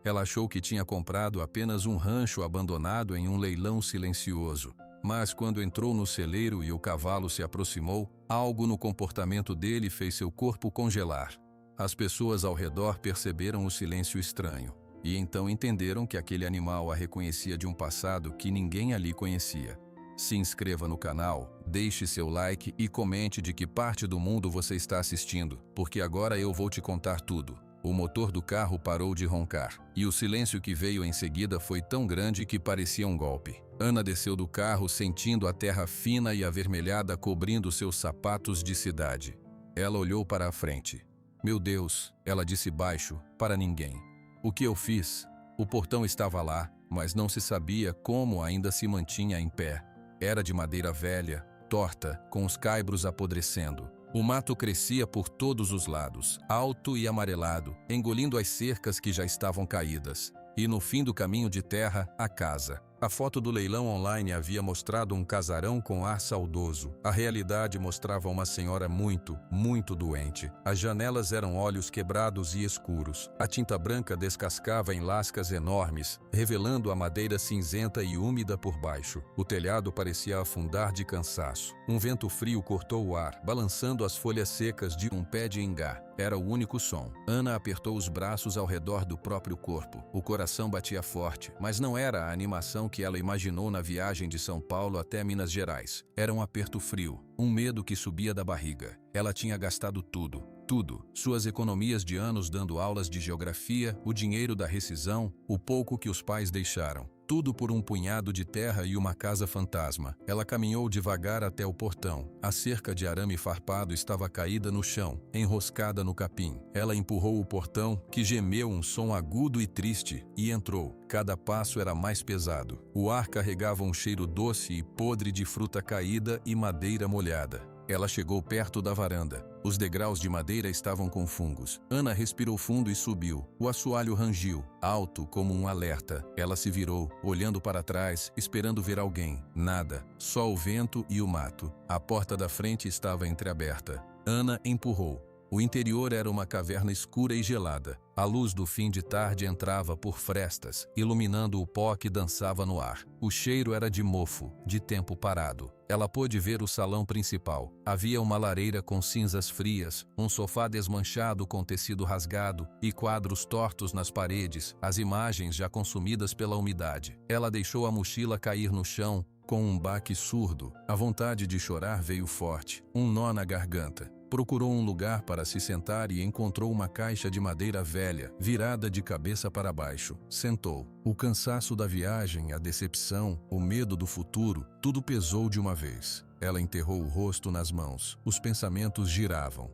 Ela achou que tinha comprado apenas um rancho abandonado em um leilão silencioso. Mas quando entrou no celeiro e o cavalo se aproximou, algo no comportamento dele fez seu corpo congelar. As pessoas ao redor perceberam o silêncio estranho, e então entenderam que aquele animal a reconhecia de um passado que ninguém ali conhecia. Se inscreva no canal, deixe seu like e comente de que parte do mundo você está assistindo, porque agora eu vou te contar tudo. O motor do carro parou de roncar, e o silêncio que veio em seguida foi tão grande que parecia um golpe. Ana desceu do carro sentindo a terra fina e avermelhada cobrindo seus sapatos de cidade. Ela olhou para a frente. Meu Deus, ela disse baixo, para ninguém. O que eu fiz? O portão estava lá, mas não se sabia como ainda se mantinha em pé. Era de madeira velha, torta, com os caibros apodrecendo. O mato crescia por todos os lados, alto e amarelado, engolindo as cercas que já estavam caídas. E no fim do caminho de terra, a casa. A foto do leilão online havia mostrado um casarão com ar saudoso. A realidade mostrava uma senhora muito, muito doente. As janelas eram olhos quebrados e escuros. A tinta branca descascava em lascas enormes, revelando a madeira cinzenta e úmida por baixo. O telhado parecia afundar de cansaço. Um vento frio cortou o ar, balançando as folhas secas de um pé de ingá. Era o único som. Ana apertou os braços ao redor do próprio corpo. O coração batia forte, mas não era a animação que ela imaginou na viagem de São Paulo até Minas Gerais. Era um aperto frio, um medo que subia da barriga. Ela tinha gastado tudo. Tudo. Suas economias de anos dando aulas de geografia, o dinheiro da rescisão, o pouco que os pais deixaram. Tudo por um punhado de terra e uma casa fantasma. Ela caminhou devagar até o portão. A cerca de arame farpado estava caída no chão, enroscada no capim. Ela empurrou o portão, que gemeu um som agudo e triste, e entrou. Cada passo era mais pesado. O ar carregava um cheiro doce e podre de fruta caída e madeira molhada. Ela chegou perto da varanda. Os degraus de madeira estavam com fungos. Ana respirou fundo e subiu. O assoalho rangiu, alto como um alerta. Ela se virou, olhando para trás, esperando ver alguém. Nada, só o vento e o mato. A porta da frente estava entreaberta. Ana empurrou. O interior era uma caverna escura e gelada. A luz do fim de tarde entrava por frestas, iluminando o pó que dançava no ar. O cheiro era de mofo, de tempo parado. Ela pôde ver o salão principal. Havia uma lareira com cinzas frias, um sofá desmanchado com tecido rasgado e quadros tortos nas paredes, as imagens já consumidas pela umidade. Ela deixou a mochila cair no chão com um baque surdo. A vontade de chorar veio forte, um nó na garganta. Procurou um lugar para se sentar e encontrou uma caixa de madeira velha, virada de cabeça para baixo. Sentou. O cansaço da viagem, a decepção, o medo do futuro, tudo pesou de uma vez. Ela enterrou o rosto nas mãos. Os pensamentos giravam.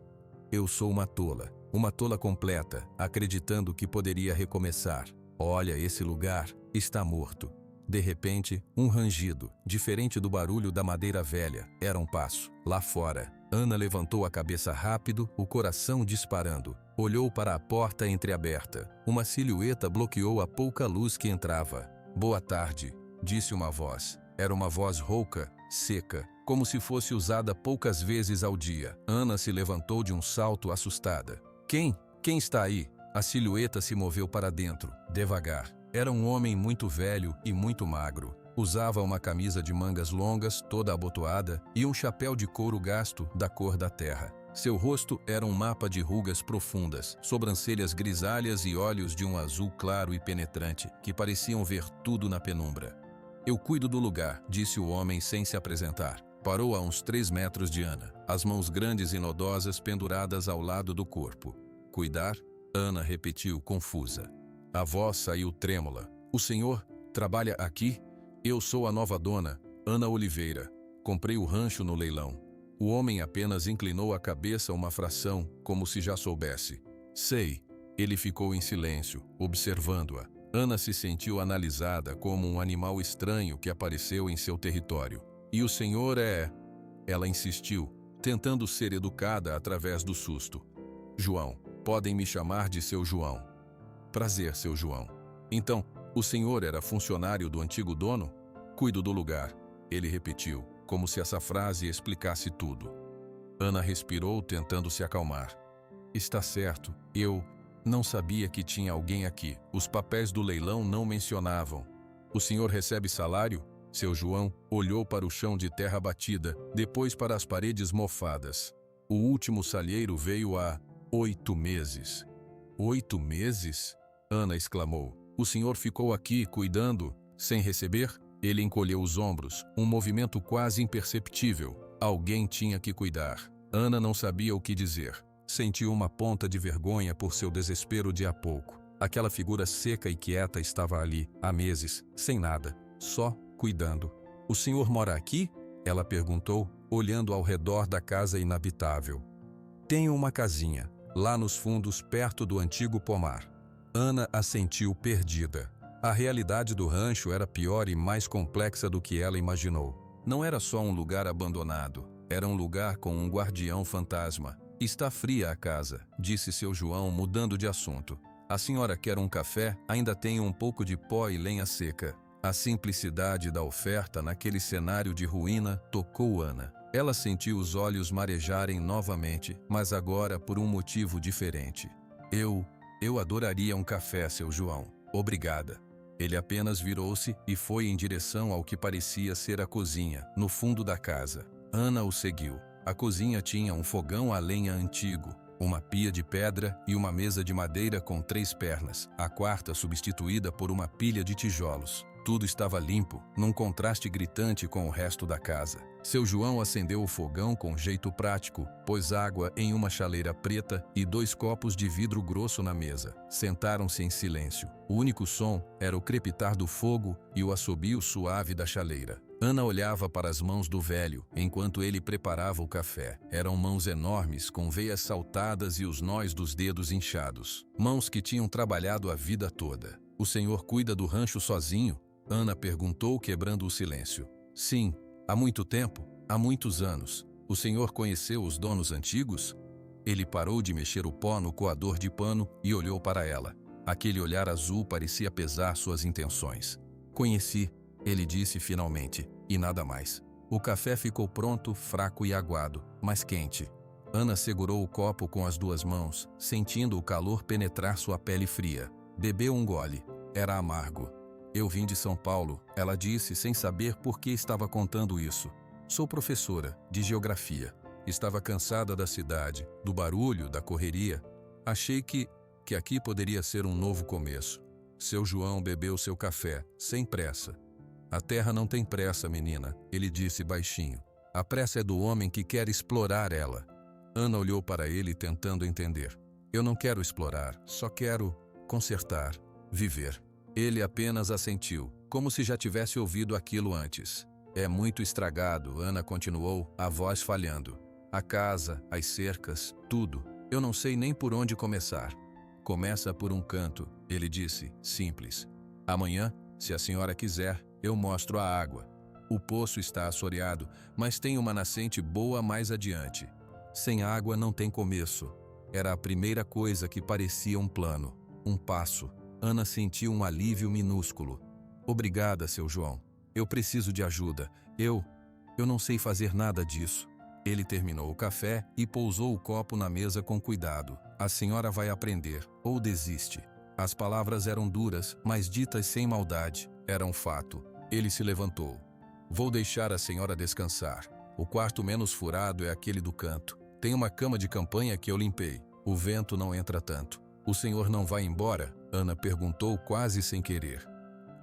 Eu sou uma tola completa, acreditando que poderia recomeçar. Olha, esse lugar está morto. De repente, um rangido, diferente do barulho da madeira velha. Era um passo. Lá fora. Ana levantou a cabeça rápido, o coração disparando. Olhou para a porta entreaberta. Uma silhueta bloqueou a pouca luz que entrava. Boa tarde, disse uma voz. Era uma voz rouca, seca, como se fosse usada poucas vezes ao dia. Ana se levantou de um salto assustada. Quem? Quem está aí? A silhueta se moveu para dentro, devagar. Era um homem muito velho e muito magro. Usava uma camisa de mangas longas, toda abotoada, e um chapéu de couro gasto da cor da terra. Seu rosto era um mapa de rugas profundas, sobrancelhas grisalhas e olhos de um azul claro e penetrante, que pareciam ver tudo na penumbra. Eu cuido do lugar, disse o homem sem se apresentar. Parou a uns 3 metros de Ana, as mãos grandes e nodosas penduradas ao lado do corpo. Cuidar? Ana repetiu, confusa. A voz saiu trêmula. O senhor trabalha aqui? Eu sou a nova dona, Ana Oliveira. Comprei o rancho no leilão. O homem apenas inclinou a cabeça uma fração, como se já soubesse. Sei. Ele ficou em silêncio, observando-a. Ana se sentiu analisada como um animal estranho que apareceu em seu território. E o senhor é... Ela insistiu, tentando ser educada através do susto. João. Podem me chamar de seu João. Prazer, seu João. Então, o senhor era funcionário do antigo dono? Cuido do lugar, ele repetiu, como se essa frase explicasse tudo. Ana respirou, tentando se acalmar. Está certo, Não sabia que tinha alguém aqui. Os papéis do leilão não mencionavam. O senhor recebe salário? Seu João olhou para o chão de terra batida, depois para as paredes mofadas. O último salheiro veio há 8 meses. 8 meses? Ana exclamou. O senhor ficou aqui cuidando, sem receber? Ele encolheu os ombros, um movimento quase imperceptível. Alguém tinha que cuidar. Ana não sabia o que dizer. Sentiu uma ponta de vergonha por seu desespero de há pouco. Aquela figura seca e quieta estava ali, há meses, sem nada, só cuidando. O senhor mora aqui? Ela perguntou, olhando ao redor da casa inabitável. Tenho uma casinha, lá nos fundos, perto do antigo pomar. Ana assentiu perdida. A realidade do rancho era pior e mais complexa do que ela imaginou. Não era só um lugar abandonado, era um lugar com um guardião fantasma. Está fria a casa, disse seu João, mudando de assunto. A senhora quer um café? Ainda tenho um pouco de pó e lenha seca. A simplicidade da oferta naquele cenário de ruína tocou Ana. Ela sentiu os olhos marejarem novamente, mas agora por um motivo diferente. Eu adoraria um café, seu João. Obrigada. Ele apenas virou-se e foi em direção ao que parecia ser a cozinha, no fundo da casa. Ana o seguiu. A cozinha tinha um fogão a lenha antigo, uma pia de pedra e uma mesa de madeira com 3 pernas, a quarta substituída por uma pilha de tijolos. Tudo estava limpo, num contraste gritante com o resto da casa. Seu João acendeu o fogão com jeito prático, pôs água em uma chaleira preta e 2 copos de vidro grosso na mesa. Sentaram-se em silêncio. O único som era o crepitar do fogo e o assobio suave da chaleira. Ana olhava para as mãos do velho, enquanto ele preparava o café. Eram mãos enormes, com veias saltadas e os nós dos dedos inchados. Mãos que tinham trabalhado a vida toda. O senhor cuida do rancho sozinho? Ana perguntou, quebrando o silêncio. Sim, há muito tempo, há muitos anos. O senhor conheceu os donos antigos? Ele parou de mexer o pó no coador de pano e olhou para ela. Aquele olhar azul parecia pesar suas intenções. Conheci, ele disse finalmente, e nada mais. O café ficou pronto, fraco e aguado, mas quente. Ana segurou o copo com as 2 mãos, sentindo o calor penetrar sua pele fria. Bebeu um gole. Era amargo. Eu vim de São Paulo, ela disse, sem saber por que estava contando isso. Sou professora de geografia. Estava cansada da cidade, do barulho, da correria. Achei que aqui poderia ser um novo começo. Seu João bebeu seu café, sem pressa. A terra não tem pressa, menina, ele disse baixinho. A pressa é do homem que quer explorar ela. Ana olhou para ele tentando entender. Eu não quero explorar, só quero consertar, viver. Ele apenas assentiu, como se já tivesse ouvido aquilo antes. É muito estragado, Ana continuou, a voz falhando. A casa, as cercas, tudo. Eu não sei nem por onde começar. Começa por um canto, ele disse, simples. Amanhã, se a senhora quiser, eu mostro a água. O poço está assoreado, mas tem uma nascente boa mais adiante. Sem água não tem começo. Era a primeira coisa que parecia um plano, um passo. Ana sentiu um alívio minúsculo. Obrigada, seu João. Eu preciso de ajuda. Eu não sei fazer nada disso. Ele terminou o café e pousou o copo na mesa com cuidado. A senhora vai aprender, ou desiste. As palavras eram duras, mas ditas sem maldade. Era um fato. Ele se levantou. Vou deixar a senhora descansar. O quarto menos furado é aquele do canto. Tem uma cama de campanha que eu limpei. O vento não entra tanto. O senhor não vai embora? Ana perguntou quase sem querer.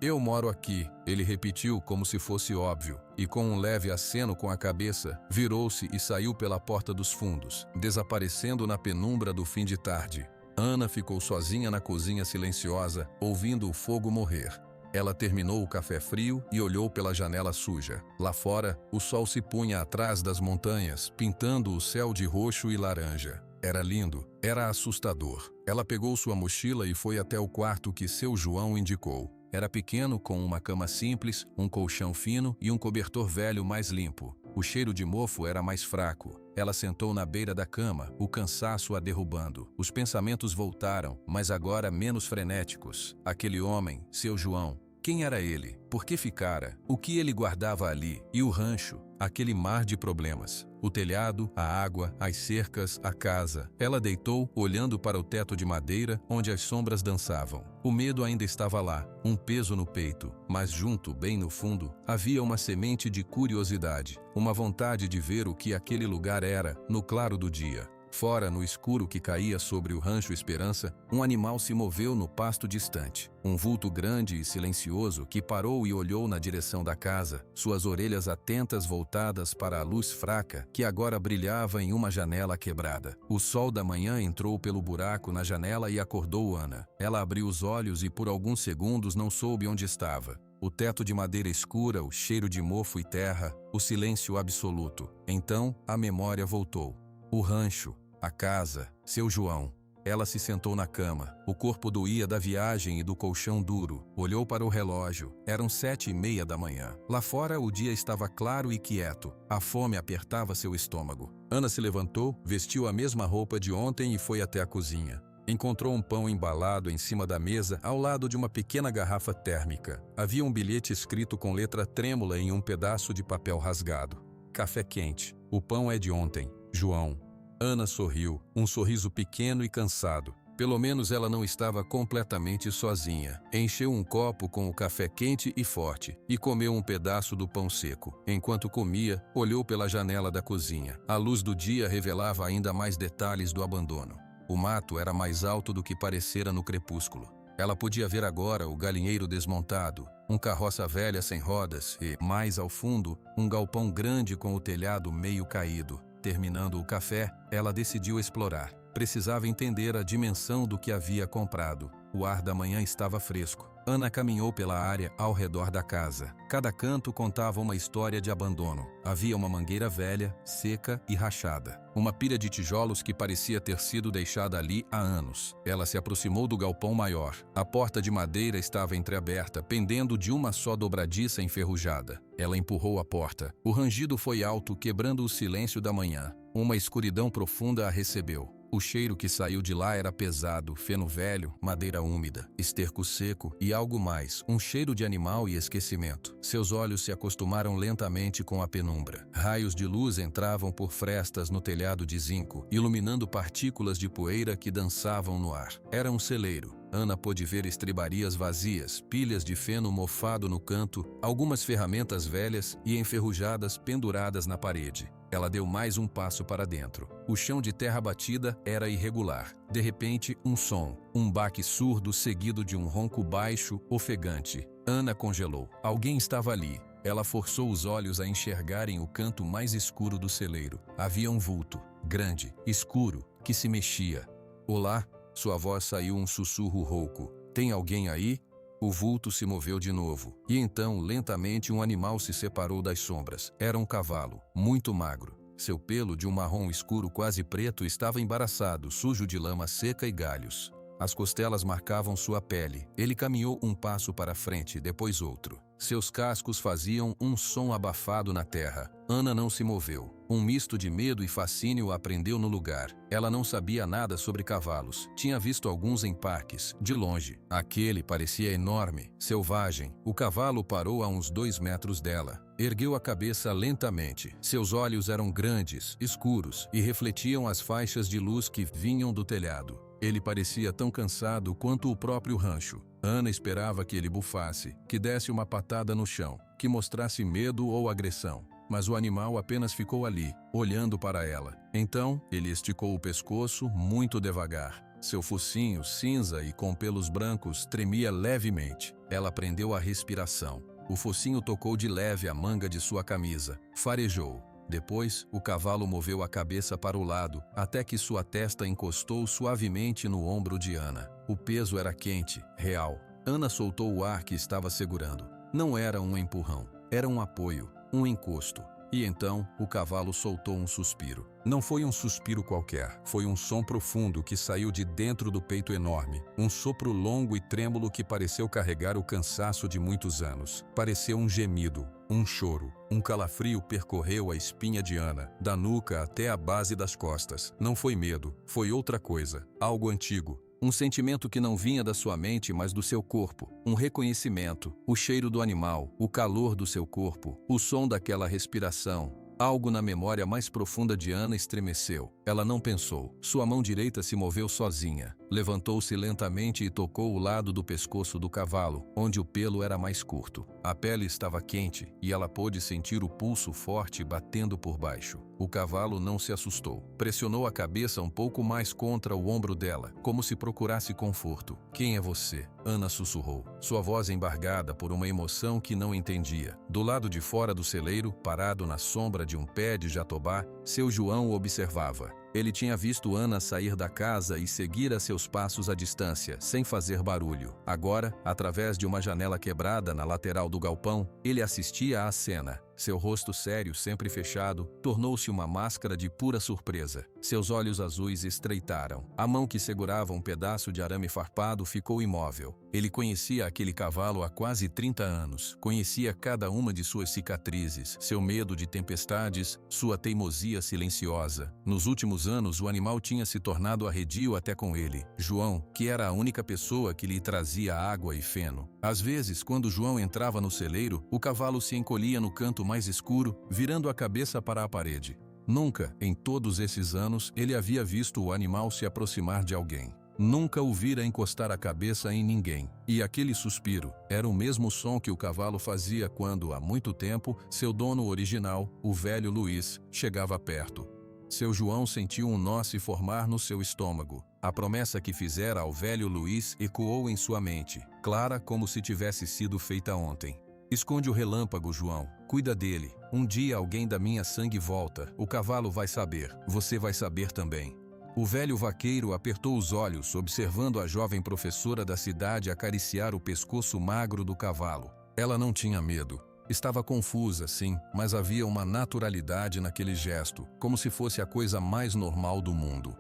Eu moro aqui, ele repetiu como se fosse óbvio, e com um leve aceno com a cabeça, virou-se e saiu pela porta dos fundos, desaparecendo na penumbra do fim de tarde. Ana ficou sozinha na cozinha silenciosa, ouvindo o fogo morrer. Ela terminou o café frio e olhou pela janela suja. Lá fora, o sol se punha atrás das montanhas, pintando o céu de roxo e laranja. Era lindo, era assustador. Ela pegou sua mochila e foi até o quarto que seu João indicou. Era pequeno, com uma cama simples, um colchão fino e um cobertor velho mais limpo. O cheiro de mofo era mais fraco. Ela sentou na beira da cama, o cansaço a derrubando. Os pensamentos voltaram, mas agora menos frenéticos. Aquele homem, seu João. Quem era ele? Por que ficara? O que ele guardava ali? E o rancho? Aquele mar de problemas. O telhado, a água, as cercas, a casa. Ela deitou, olhando para o teto de madeira, onde as sombras dançavam. O medo ainda estava lá, um peso no peito, mas junto, bem no fundo, havia uma semente de curiosidade, uma vontade de ver o que aquele lugar era, no claro do dia. Fora, no escuro que caía sobre o Rancho Esperança, um animal se moveu no pasto distante. Um vulto grande e silencioso que parou e olhou na direção da casa, suas orelhas atentas voltadas para a luz fraca que agora brilhava em uma janela quebrada. O sol da manhã entrou pelo buraco na janela e acordou Ana. Ela abriu os olhos e por alguns segundos não soube onde estava. O teto de madeira escura, o cheiro de mofo e terra, o silêncio absoluto. Então, a memória voltou. O rancho, a casa, seu João. Ela se sentou na cama. O corpo doía da viagem e do colchão duro. Olhou para o relógio. Eram 7:30 da manhã. Lá fora o dia estava claro e quieto. A fome apertava seu estômago. Ana se levantou, vestiu a mesma roupa de ontem e foi até a cozinha. Encontrou um pão embalado em cima da mesa, ao lado de uma pequena garrafa térmica. Havia um bilhete escrito com letra trêmula em um pedaço de papel rasgado. Café quente. O pão é de ontem. João. Ana sorriu, um sorriso pequeno e cansado. Pelo menos ela não estava completamente sozinha. Encheu um copo com o café quente e forte e comeu um pedaço do pão seco. Enquanto comia, olhou pela janela da cozinha. A luz do dia revelava ainda mais detalhes do abandono. O mato era mais alto do que parecera no crepúsculo. Ela podia ver agora o galinheiro desmontado, um carroça velha sem rodas e, mais ao fundo, um galpão grande com o telhado meio caído. Terminando o café, ela decidiu explorar. Precisava entender a dimensão do que havia comprado. O ar da manhã estava fresco. Ana caminhou pela área ao redor da casa. Cada canto contava uma história de abandono. Havia uma mangueira velha, seca e rachada. Uma pilha de tijolos que parecia ter sido deixada ali há anos. Ela se aproximou do galpão maior. A porta de madeira estava entreaberta, pendendo de uma só dobradiça enferrujada. Ela empurrou a porta. O rangido foi alto, quebrando o silêncio da manhã. Uma escuridão profunda a recebeu. O cheiro que saiu de lá era pesado, feno velho, madeira úmida, esterco seco e algo mais, um cheiro de animal e esquecimento. Seus olhos se acostumaram lentamente com a penumbra. Raios de luz entravam por frestas no telhado de zinco, iluminando partículas de poeira que dançavam no ar. Era um celeiro. Ana pôde ver estribarias vazias, pilhas de feno mofado no canto, algumas ferramentas velhas e enferrujadas penduradas na parede. Ela deu mais um passo para dentro. O chão de terra batida era irregular. De repente, um som, um baque surdo seguido de um ronco baixo, ofegante. Ana congelou. Alguém estava ali. Ela forçou os olhos a enxergarem o canto mais escuro do celeiro. Havia um vulto, grande, escuro, que se mexia. Olá, sua voz saiu um sussurro rouco. Tem alguém aí? O vulto se moveu de novo, e então, lentamente, um animal se separou das sombras. Era um cavalo, muito magro. Seu pelo, de um marrom escuro quase preto, estava embaraçado, sujo de lama seca e galhos. As costelas marcavam sua pele. Ele caminhou um passo para frente, depois outro. Seus cascos faziam um som abafado na terra. Ana não se moveu. Um misto de medo e fascínio a prendeu no lugar. Ela não sabia nada sobre cavalos. Tinha visto alguns em parques, de longe. Aquele parecia enorme, selvagem. O cavalo parou a uns 2 metros dela. Ergueu a cabeça lentamente. Seus olhos eram grandes, escuros, e refletiam as faixas de luz que vinham do telhado. Ele parecia tão cansado quanto o próprio rancho. Ana esperava que ele bufasse, que desse uma patada no chão, que mostrasse medo ou agressão. Mas o animal apenas ficou ali, olhando para ela. Então, ele esticou o pescoço muito devagar. Seu focinho, cinza e com pelos brancos, tremia levemente. Ela prendeu a respiração. O focinho tocou de leve a manga de sua camisa. Farejou. Depois, o cavalo moveu a cabeça para o lado, até que sua testa encostou suavemente no ombro de Ana. O peso era quente, real. Ana soltou o ar que estava segurando. Não era um empurrão, era um apoio, um encosto. E então, o cavalo soltou um suspiro. Não foi um suspiro qualquer, foi um som profundo que saiu de dentro do peito enorme. Um sopro longo e trêmulo que pareceu carregar o cansaço de muitos anos. Pareceu um gemido, um choro. Um calafrio percorreu a espinha de Ana, da nuca até a base das costas. Não foi medo, foi outra coisa, algo antigo. Um sentimento que não vinha da sua mente, mas do seu corpo. Um reconhecimento, o cheiro do animal, o calor do seu corpo, o som daquela respiração. Algo na memória mais profunda de Ana estremeceu. Ela não pensou. Sua mão direita se moveu sozinha. Levantou-se lentamente e tocou o lado do pescoço do cavalo, onde o pelo era mais curto. A pele estava quente e ela pôde sentir o pulso forte batendo por baixo. O cavalo não se assustou. Pressionou a cabeça um pouco mais contra o ombro dela, como se procurasse conforto. "Quem é você?" Ana sussurrou, sua voz embargada por uma emoção que não entendia. Do lado de fora do celeiro, parado na sombra de um pé de jatobá, seu João o observava. Ele tinha visto Ana sair da casa e seguir a seus passos à distância, sem fazer barulho. Agora, através de uma janela quebrada na lateral do galpão, ele assistia à cena. Seu rosto sério, sempre fechado, tornou-se uma máscara de pura surpresa. Seus olhos azuis estreitaram. A mão que segurava um pedaço de arame farpado ficou imóvel. Ele conhecia aquele cavalo há quase 30 anos. Conhecia cada uma de suas cicatrizes, seu medo de tempestades, sua teimosia silenciosa. Nos últimos anos, o animal tinha se tornado arredio até com ele. João, que era a única pessoa que lhe trazia água e feno. Às vezes, quando João entrava no celeiro, o cavalo se encolhia no canto mais escuro, virando a cabeça para a parede. Nunca, em todos esses anos, ele havia visto o animal se aproximar de alguém. Nunca o vira encostar a cabeça em ninguém. E aquele suspiro era o mesmo som que o cavalo fazia quando, há muito tempo, seu dono original, o velho Luiz, chegava perto. Seu João sentiu um nó se formar no seu estômago. A promessa que fizera ao velho Luiz ecoou em sua mente, clara como se tivesse sido feita ontem. "Esconde o relâmpago, João. Cuida dele. Um dia alguém da minha sangue volta. O cavalo vai saber. Você vai saber também." O velho vaqueiro apertou os olhos, observando a jovem professora da cidade acariciar o pescoço magro do cavalo. Ela não tinha medo. Estava confusa, sim, mas havia uma naturalidade naquele gesto, como se fosse a coisa mais normal do mundo.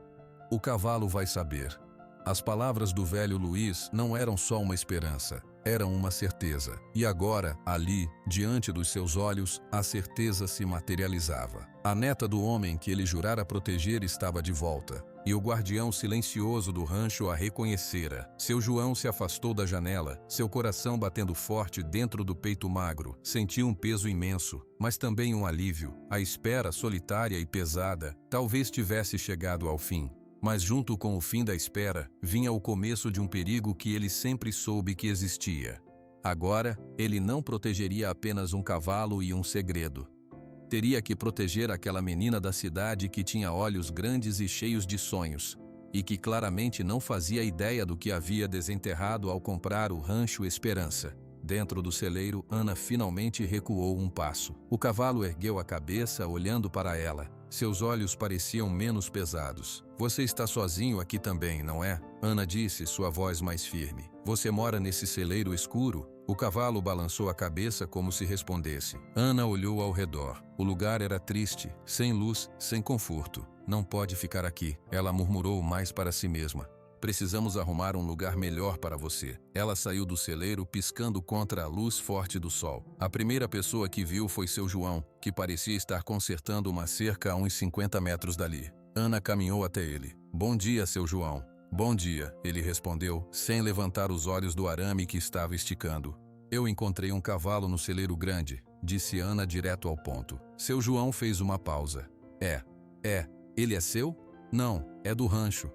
"O cavalo vai saber." As palavras do velho Luiz não eram só uma esperança, eram uma certeza. E agora, ali, diante dos seus olhos, a certeza se materializava. A neta do homem que ele jurara proteger estava de volta, e o guardião silencioso do rancho a reconhecera. Seu João se afastou da janela, seu coração batendo forte dentro do peito magro. Sentiu um peso imenso, mas também um alívio. A espera solitária e pesada talvez tivesse chegado ao fim. Mas junto com o fim da espera, vinha o começo de um perigo que ele sempre soube que existia. Agora, ele não protegeria apenas um cavalo e um segredo. Teria que proteger aquela menina da cidade que tinha olhos grandes e cheios de sonhos, e que claramente não fazia ideia do que havia desenterrado ao comprar o rancho Esperança. Dentro do celeiro, Ana finalmente recuou um passo. O cavalo ergueu a cabeça, olhando para ela. Seus olhos pareciam menos pesados. "Você está sozinho aqui também, não é?" Ana disse, sua voz mais firme. "Você mora nesse celeiro escuro?" O cavalo balançou a cabeça como se respondesse. Ana olhou ao redor. O lugar era triste, sem luz, sem conforto. "Não pode ficar aqui", ela murmurou mais para si mesma. "Precisamos arrumar um lugar melhor para você." Ela saiu do celeiro piscando contra a luz forte do sol. A primeira pessoa que viu foi seu João, que parecia estar consertando uma cerca a uns 50 metros dali. Ana caminhou até ele. "Bom dia, seu João." "Bom dia", ele respondeu, sem levantar os olhos do arame que estava esticando. "Eu encontrei um cavalo no celeiro grande", disse Ana direto ao ponto. Seu João fez uma pausa. É. Ele é seu?" "Não, é do rancho.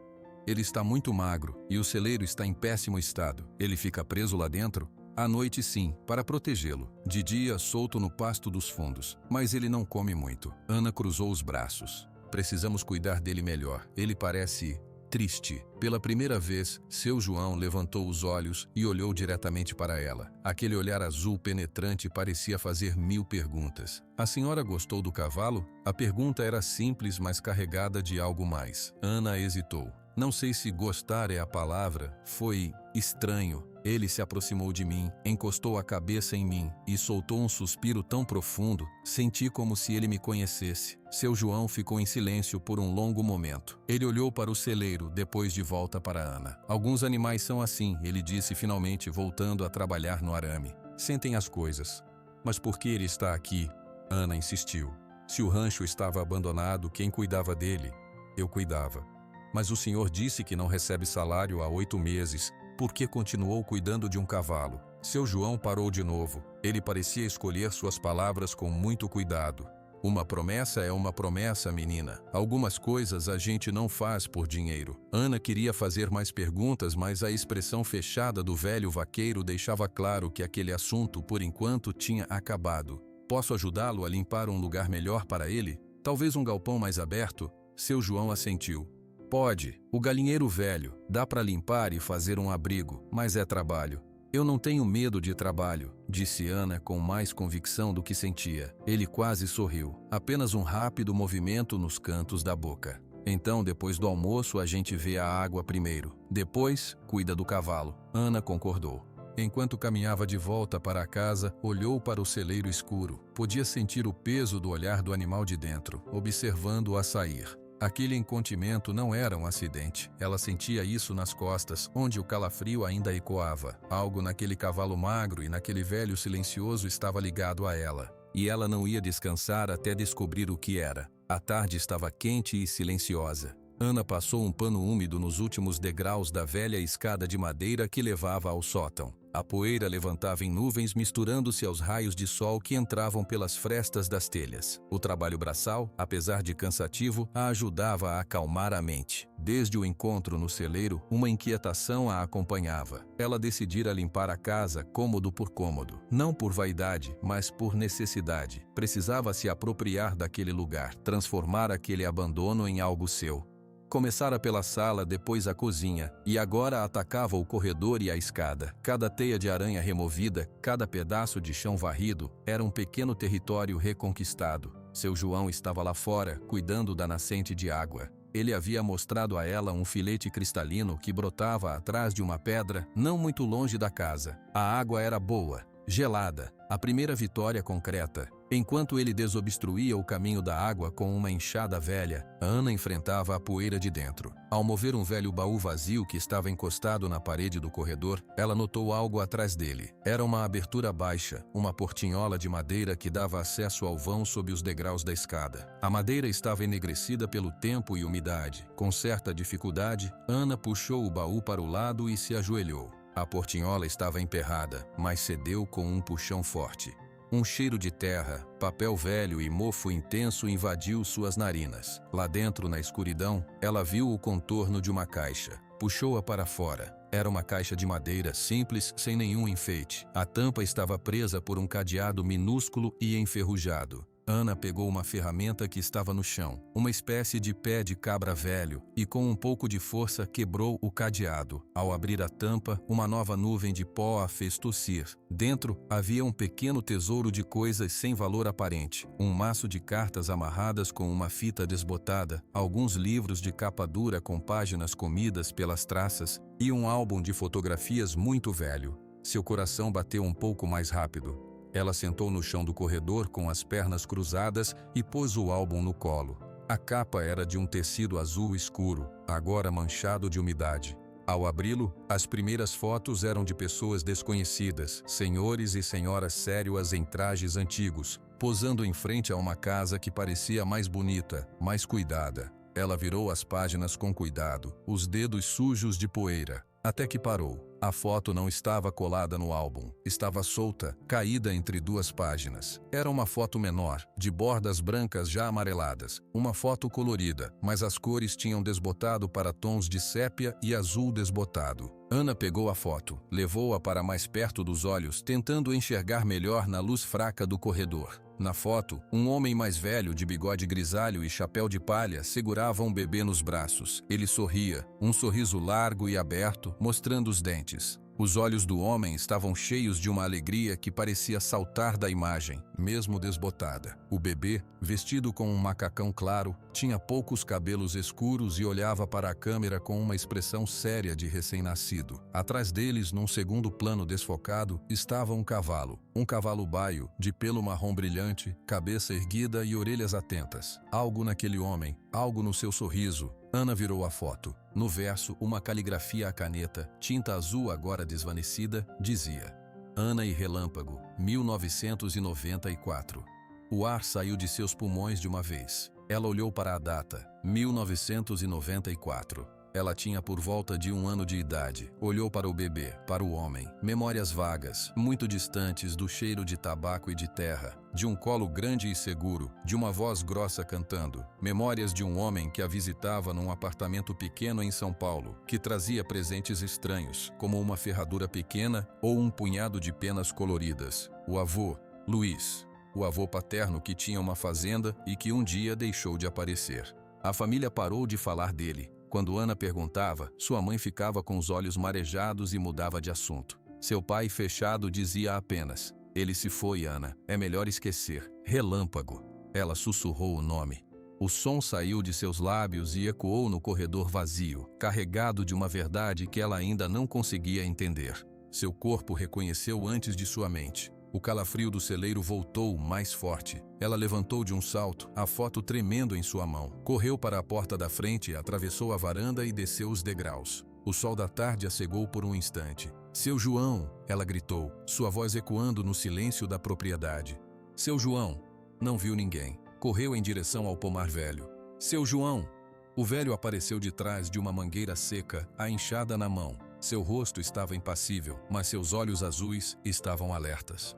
Ele está muito magro e o celeiro está em péssimo estado. Ele fica preso lá dentro?" "À noite, sim, para protegê-lo. De dia, solto no pasto dos fundos. Mas ele não come muito." Ana cruzou os braços. "Precisamos cuidar dele melhor. Ele parece triste." Pela primeira vez, seu João levantou os olhos e olhou diretamente para ela. Aquele olhar azul penetrante parecia fazer 1000 perguntas. "A senhora gostou do cavalo?" A pergunta era simples, mas carregada de algo mais. Ana hesitou. "Não sei se gostar é a palavra. Foi estranho." Ele se aproximou de mim, encostou a cabeça em mim e soltou um suspiro tão profundo, senti como se ele me conhecesse. Seu João ficou em silêncio por um longo momento. Ele olhou para o celeiro, depois de volta para Ana. "Alguns animais são assim", ele disse finalmente, voltando a trabalhar no arame. "Sentem as coisas." "Mas por que ele está aqui?" Ana insistiu. "Se o rancho estava abandonado, quem cuidava dele?" "Eu cuidava." "Mas o senhor disse que não recebe salário há 8 meses. Por que continuou cuidando de um cavalo?" Seu João parou de novo. Ele parecia escolher suas palavras com muito cuidado. Uma promessa é uma promessa, menina. Algumas coisas a gente não faz por dinheiro. Ana queria fazer mais perguntas, mas a expressão fechada do velho vaqueiro deixava claro que aquele assunto, por enquanto, tinha acabado. Posso ajudá-lo a limpar um lugar melhor para ele? Talvez um galpão mais aberto? Seu João assentiu. Pode. O galinheiro velho. Dá para limpar e fazer um abrigo, mas é trabalho. Eu não tenho medo de trabalho, disse Ana com mais convicção do que sentia. Ele quase sorriu. Apenas um rápido movimento nos cantos da boca. Então, depois do almoço, a gente vê a água primeiro. Depois, cuida do cavalo. Ana concordou. Enquanto caminhava de volta para a casa, olhou para o celeiro escuro. Podia sentir o peso do olhar do animal de dentro, observando-o a sair. Aquele encontimento não era um acidente. Ela sentia isso nas costas, onde o calafrio ainda ecoava. Algo naquele cavalo magro e naquele velho silencioso estava ligado a ela. E ela não ia descansar até descobrir o que era. A tarde estava quente e silenciosa. Ana passou um pano úmido nos últimos degraus da velha escada de madeira que levava ao sótão. A poeira levantava em nuvens misturando-se aos raios de sol que entravam pelas frestas das telhas. O trabalho braçal, apesar de cansativo, a ajudava a acalmar a mente. Desde o encontro no celeiro, uma inquietação a acompanhava. Ela decidira limpar a casa cômodo por cômodo. Não por vaidade, mas por necessidade. Precisava se apropriar daquele lugar, transformar aquele abandono em algo seu. Começara pela sala, depois a cozinha, e agora atacava o corredor e a escada. Cada teia de aranha removida, cada pedaço de chão varrido, era um pequeno território reconquistado. Seu João estava lá fora, cuidando da nascente de água. Ele havia mostrado a ela um filete cristalino que brotava atrás de uma pedra, não muito longe da casa. A água era boa, gelada, a primeira vitória concreta. Enquanto ele desobstruía o caminho da água com uma enxada velha, Ana enfrentava a poeira de dentro. Ao mover um velho baú vazio que estava encostado na parede do corredor, ela notou algo atrás dele. Era uma abertura baixa, uma portinhola de madeira que dava acesso ao vão sob os degraus da escada. A madeira estava enegrecida pelo tempo e umidade. Com certa dificuldade, Ana puxou o baú para o lado e se ajoelhou. A portinhola estava emperrada, mas cedeu com um puxão forte. Um cheiro de terra, papel velho e mofo intenso invadiu suas narinas. Lá dentro, na escuridão, ela viu o contorno de uma caixa. Puxou-a para fora. Era uma caixa de madeira simples, sem nenhum enfeite. A tampa estava presa por um cadeado minúsculo e enferrujado. Ana pegou uma ferramenta que estava no chão, uma espécie de pé de cabra velho, e com um pouco de força quebrou o cadeado. Ao abrir a tampa, uma nova nuvem de pó a fez tossir. Dentro havia um pequeno tesouro de coisas sem valor aparente, um maço de cartas amarradas com uma fita desbotada, alguns livros de capa dura com páginas comidas pelas traças e um álbum de fotografias muito velho. Seu coração bateu um pouco mais rápido. Ela sentou no chão do corredor com as pernas cruzadas e pôs o álbum no colo. A capa era de um tecido azul escuro, agora manchado de umidade. Ao abri-lo, as primeiras fotos eram de pessoas desconhecidas, senhores e senhoras sérias em trajes antigos, posando em frente a uma casa que parecia mais bonita, mais cuidada. Ela virou as páginas com cuidado, os dedos sujos de poeira, até que parou. A foto não estava colada no álbum, estava solta, caída entre duas páginas. Era uma foto menor, de bordas brancas já amareladas, uma foto colorida, mas as cores tinham desbotado para tons de sépia e azul desbotado. Ana pegou a foto, levou-a para mais perto dos olhos, tentando enxergar melhor na luz fraca do corredor. Na foto, um homem mais velho de bigode grisalho e chapéu de palha segurava um bebê nos braços. Ele sorria, um sorriso largo e aberto, mostrando os dentes. Os olhos do homem estavam cheios de uma alegria que parecia saltar da imagem, mesmo desbotada. O bebê, vestido com um macacão claro, tinha poucos cabelos escuros e olhava para a câmera com uma expressão séria de recém-nascido. Atrás deles, num segundo plano desfocado, estava um cavalo baio, de pelo marrom brilhante, cabeça erguida e orelhas atentas. Algo naquele homem, algo no seu sorriso. Ana virou a foto. No verso, uma caligrafia à caneta, tinta azul agora desvanecida, dizia: Ana e Relâmpago, 1994. O ar saiu de seus pulmões de uma vez. Ela olhou para a data, 1994. Ela tinha por volta de 1 ano de idade. Olhou para o bebê, para o homem. Memórias vagas, muito distantes do cheiro de tabaco e de terra, de um colo grande e seguro, de uma voz grossa cantando. Memórias de um homem que a visitava num apartamento pequeno em São Paulo, que trazia presentes estranhos, como uma ferradura pequena ou um punhado de penas coloridas. O avô, Luiz. O avô paterno que tinha uma fazenda e que um dia deixou de aparecer. A família parou de falar dele. Quando Ana perguntava, sua mãe ficava com os olhos marejados e mudava de assunto. Seu pai, fechado, dizia apenas: "Ele se foi, Ana. É melhor esquecer." Relâmpago. Ela sussurrou o nome. O som saiu de seus lábios e ecoou no corredor vazio, carregado de uma verdade que ela ainda não conseguia entender. Seu corpo reconheceu antes de sua mente. O calafrio do celeiro voltou mais forte. Ela levantou de um salto, a foto tremendo em sua mão. Correu para a porta da frente, atravessou a varanda e desceu os degraus. O sol da tarde a cegou por um instante. "Seu João!" ela gritou, sua voz ecoando no silêncio da propriedade. "Seu João!" Não viu ninguém. Correu em direção ao pomar velho. "Seu João!" O velho apareceu de trás de uma mangueira seca, a enxada na mão. Seu rosto estava impassível, mas seus olhos azuis estavam alertas.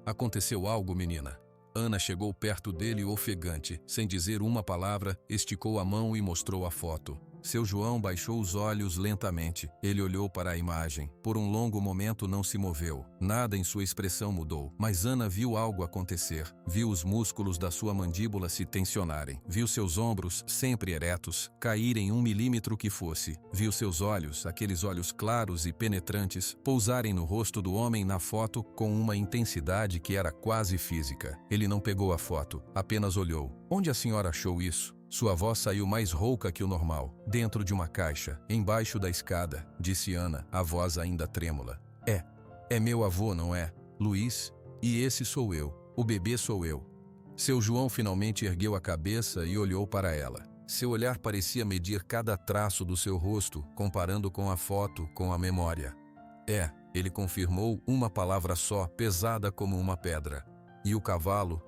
"Aconteceu algo, menina?" Ana chegou perto dele ofegante, sem dizer uma palavra, esticou a mão e mostrou a foto. Seu João baixou os olhos lentamente. Ele olhou para a imagem. Por um longo momento não se moveu. Nada em sua expressão mudou. Mas Ana viu algo acontecer. Viu os músculos da sua mandíbula se tensionarem. Viu seus ombros, sempre eretos, caírem 1 milímetro que fosse. Viu seus olhos, aqueles olhos claros e penetrantes, pousarem no rosto do homem na foto com uma intensidade que era quase física. Ele não pegou a foto, apenas olhou. "Onde a senhora achou isso?" Sua voz saiu mais rouca que o normal. "Dentro de uma caixa, embaixo da escada", disse Ana, a voz ainda trêmula. É meu avô, não é? Luiz? E esse sou eu. O bebê sou eu." Seu João finalmente ergueu a cabeça e olhou para ela. Seu olhar parecia medir cada traço do seu rosto, comparando com a foto, com a memória. Ele confirmou, uma palavra só, pesada como uma pedra. "E o cavalo?"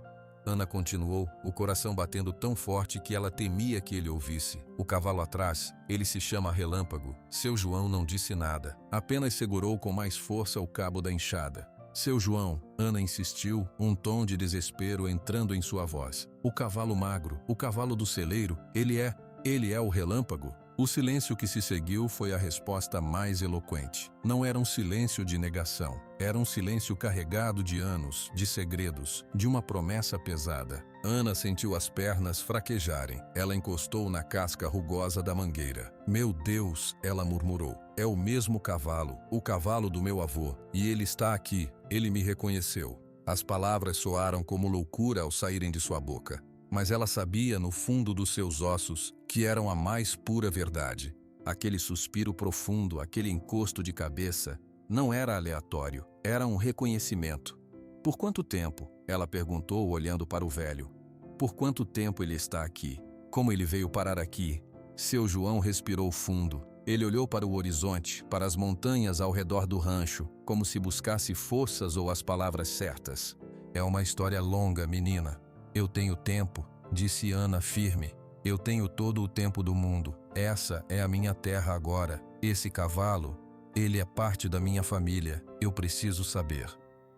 Ana continuou, o coração batendo tão forte que ela temia que ele ouvisse. "O cavalo atrás, ele se chama Relâmpago." Seu João não disse nada, apenas segurou com mais força o cabo da enxada. "Seu João," Ana insistiu, um tom de desespero entrando em sua voz. "O cavalo magro, o cavalo do celeiro, ele é o Relâmpago?" O silêncio que se seguiu foi a resposta mais eloquente. Não era um silêncio de negação. Era um silêncio carregado de anos, de segredos, de uma promessa pesada. Ana sentiu as pernas fraquejarem. Ela encostou na casca rugosa da mangueira. "Meu Deus!" ela murmurou. "É o mesmo cavalo, o cavalo do meu avô. E ele está aqui. Ele me reconheceu." As palavras soaram como loucura ao saírem de sua boca. Mas ela sabia, no fundo dos seus ossos, que eram a mais pura verdade. Aquele suspiro profundo, aquele encosto de cabeça, não era aleatório, era um reconhecimento. "Por quanto tempo?" ela perguntou, olhando para o velho. "Por quanto tempo ele está aqui? Como ele veio parar aqui?" Seu João respirou fundo. Ele olhou para o horizonte, para as montanhas ao redor do rancho, como se buscasse forças ou as palavras certas. "É uma história longa, menina." "Eu tenho tempo", disse Ana firme. "Eu tenho todo o tempo do mundo. Essa é a minha terra agora. Esse cavalo, ele é parte da minha família. Eu preciso saber."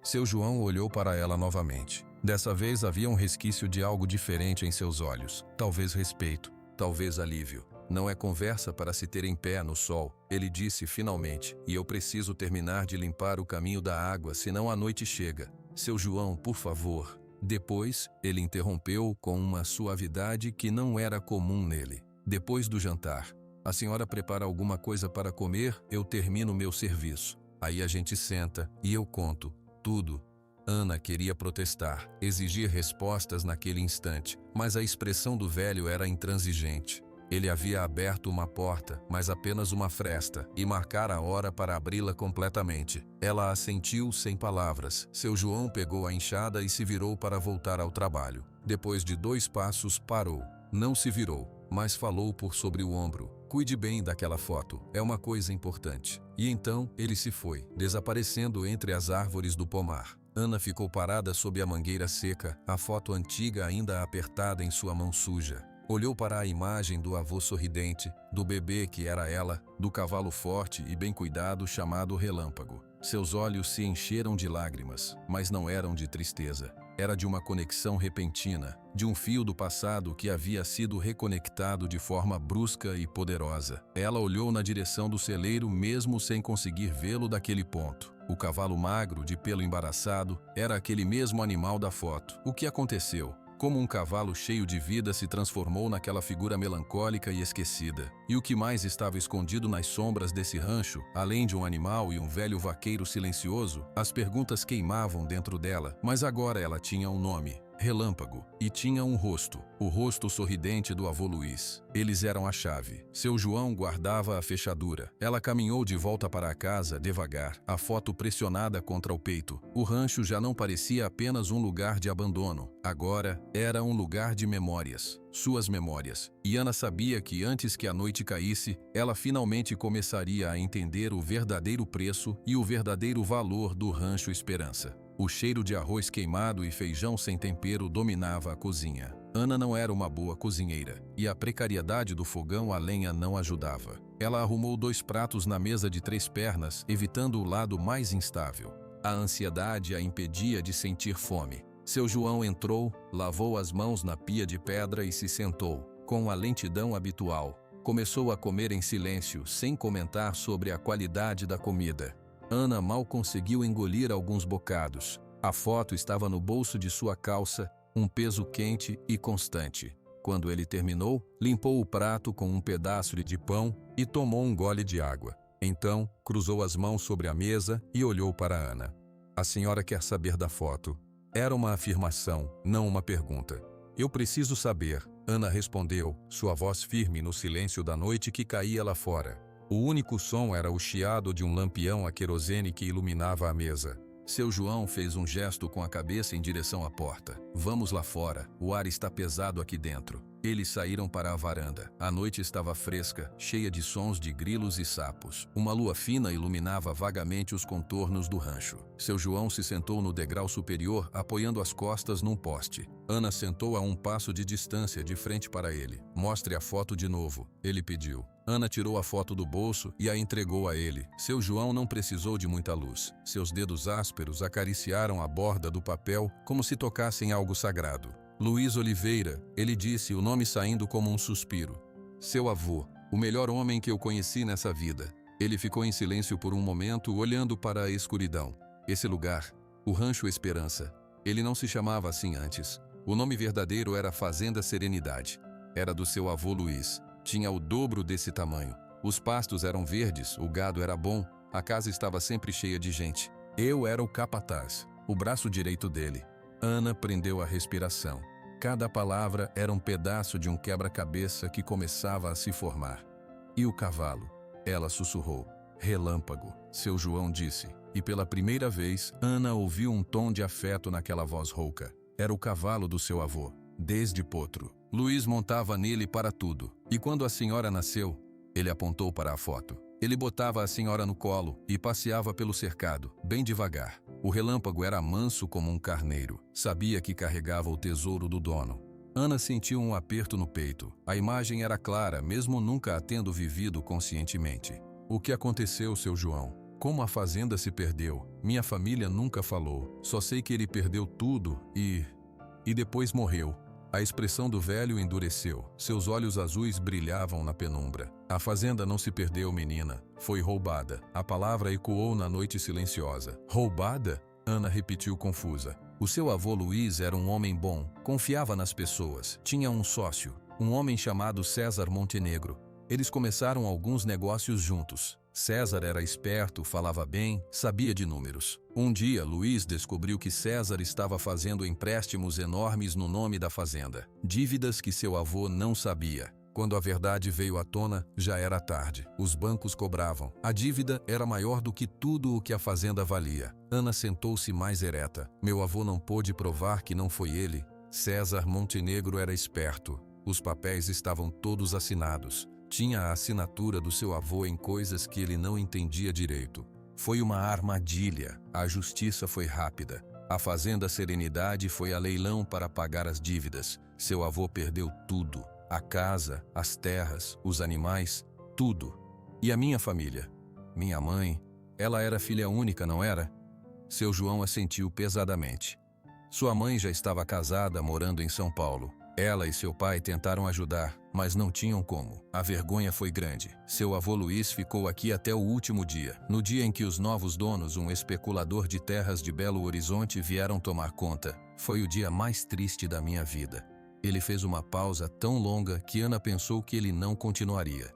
Seu João olhou para ela novamente. Dessa vez havia um resquício de algo diferente em seus olhos. Talvez respeito, talvez alívio. "Não é conversa para se ter em pé no sol", ele disse finalmente. "E eu preciso terminar de limpar o caminho da água, senão a noite chega. Seu João, por favor." Depois, ele interrompeu com uma suavidade que não era comum nele. "Depois do jantar, a senhora prepara alguma coisa para comer, eu termino meu serviço. Aí a gente senta e eu conto tudo." Ana queria protestar, exigir respostas naquele instante, mas a expressão do velho era intransigente. Ele havia aberto uma porta, mas apenas uma fresta, e marcara a hora para abri-la completamente. Ela assentiu sem palavras. Seu João pegou a enxada e se virou para voltar ao trabalho. Depois de 2 passos, parou. Não se virou, mas falou por sobre o ombro. "Cuide bem daquela foto, é uma coisa importante." E então ele se foi, desaparecendo entre as árvores do pomar. Ana ficou parada sob a mangueira seca, a foto antiga ainda apertada em sua mão suja. Olhou para a imagem do avô sorridente, do bebê que era ela, do cavalo forte e bem cuidado chamado Relâmpago. Seus olhos se encheram de lágrimas, mas não eram de tristeza. Era de uma conexão repentina, de um fio do passado que havia sido reconectado de forma brusca e poderosa. Ela olhou na direção do celeiro mesmo sem conseguir vê-lo daquele ponto. O cavalo magro, de pelo embaraçado, era aquele mesmo animal da foto. O que aconteceu? Como um cavalo cheio de vida se transformou naquela figura melancólica e esquecida. E o que mais estava escondido nas sombras desse rancho, além de um animal e um velho vaqueiro silencioso? As perguntas queimavam dentro dela, mas agora ela tinha um nome. Relâmpago, e tinha um rosto, o rosto sorridente do avô Luiz. Eles eram a chave. Seu João guardava a fechadura. Ela caminhou de volta para a casa devagar, a foto pressionada contra o peito. O rancho já não parecia apenas um lugar de abandono. Agora era um lugar de memórias. Suas memórias. E Ana sabia que antes que a noite caísse, ela finalmente começaria a entender o verdadeiro preço e o verdadeiro valor do Rancho Esperança. O cheiro de arroz queimado e feijão sem tempero dominava a cozinha. Ana não era uma boa cozinheira, e a precariedade do fogão a lenha não ajudava. Ela arrumou 2 pratos na mesa de 3 pernas, evitando o lado mais instável. A ansiedade a impedia de sentir fome. Seu João entrou, lavou as mãos na pia de pedra e se sentou, com a lentidão habitual. Começou a comer em silêncio, sem comentar sobre a qualidade da comida. Ana mal conseguiu engolir alguns bocados. A foto estava no bolso de sua calça, um peso quente e constante. Quando ele terminou, limpou o prato com um pedaço de pão e tomou um gole de água. Então, cruzou as mãos sobre a mesa e olhou para Ana. "A senhora quer saber da foto?" Era uma afirmação, não uma pergunta. "Eu preciso saber", Ana respondeu, sua voz firme no silêncio da noite que caía lá fora. O único som era o chiado de um lampião a querosene que iluminava a mesa. Seu João fez um gesto com a cabeça em direção à porta. "Vamos lá fora, o ar está pesado aqui dentro." Eles saíram para a varanda. A noite estava fresca, cheia de sons de grilos e sapos. Uma lua fina iluminava vagamente os contornos do rancho. Seu João se sentou no degrau superior, apoiando as costas num poste. Ana sentou a um passo de distância, de frente para ele. "Mostre a foto de novo", ele pediu. Ana tirou a foto do bolso e a entregou a ele. Seu João não precisou de muita luz. Seus dedos ásperos acariciaram a borda do papel como se tocassem algo sagrado. "Luiz Oliveira", ele disse, o nome saindo como um suspiro. "Seu avô, o melhor homem que eu conheci nessa vida." Ele ficou em silêncio por um momento, olhando para a escuridão. Esse lugar, o Rancho Esperança. Ele não se chamava assim antes. O nome verdadeiro era Fazenda Serenidade. Era do seu avô Luiz. Tinha o dobro desse tamanho. Os pastos eram verdes, o gado era bom, a casa estava sempre cheia de gente. Eu era o capataz, o braço direito dele. Ana prendeu a respiração. Cada palavra era um pedaço de um quebra-cabeça que começava a se formar. "E o cavalo?" Ela sussurrou. "Relâmpago", seu João disse. E pela primeira vez, Ana ouviu um tom de afeto naquela voz rouca. Era o cavalo do seu avô, desde potro. Luiz montava nele para tudo. E quando a senhora nasceu, ele apontou para a foto. Ele botava a senhora no colo e passeava pelo cercado, bem devagar. O Relâmpago era manso como um carneiro. Sabia que carregava o tesouro do dono. Ana sentiu um aperto no peito. A imagem era clara, mesmo nunca a tendo vivido conscientemente. "O que aconteceu, seu João? Como a fazenda se perdeu? Minha família nunca falou. Só sei que ele perdeu tudo e depois morreu." A expressão do velho endureceu. Seus olhos azuis brilhavam na penumbra. "A fazenda não se perdeu, menina. Foi roubada." A palavra ecoou na noite silenciosa. "Roubada?" Ana repetiu confusa. O seu avô Luiz era um homem bom. Confiava nas pessoas. Tinha um sócio, um homem chamado César Montenegro. Eles começaram alguns negócios juntos. César era esperto, falava bem, sabia de números. Um dia, Luiz descobriu que César estava fazendo empréstimos enormes no nome da fazenda. Dívidas que seu avô não sabia. Quando a verdade veio à tona, já era tarde. Os bancos cobravam. A dívida era maior do que tudo o que a fazenda valia. Ana sentou-se mais ereta. Meu avô não pôde provar que não foi ele. César Montenegro era esperto. Os papéis estavam todos assinados. Tinha a assinatura do seu avô em coisas que ele não entendia direito. Foi uma armadilha. A justiça foi rápida. A Fazenda Serenidade foi a leilão para pagar as dívidas. Seu avô perdeu tudo. A casa, as terras, os animais, tudo. E a minha família? Minha mãe, ela era filha única, não era? Seu João assentiu pesadamente. Sua mãe já estava casada, morando em São Paulo. Ela e seu pai tentaram ajudar, mas não tinham como. A vergonha foi grande. Seu avô Luiz ficou aqui até o último dia. No dia em que os novos donos, um especulador de terras de Belo Horizonte, vieram tomar conta, foi o dia mais triste da minha vida. Ele fez uma pausa tão longa que Ana pensou que ele não continuaria.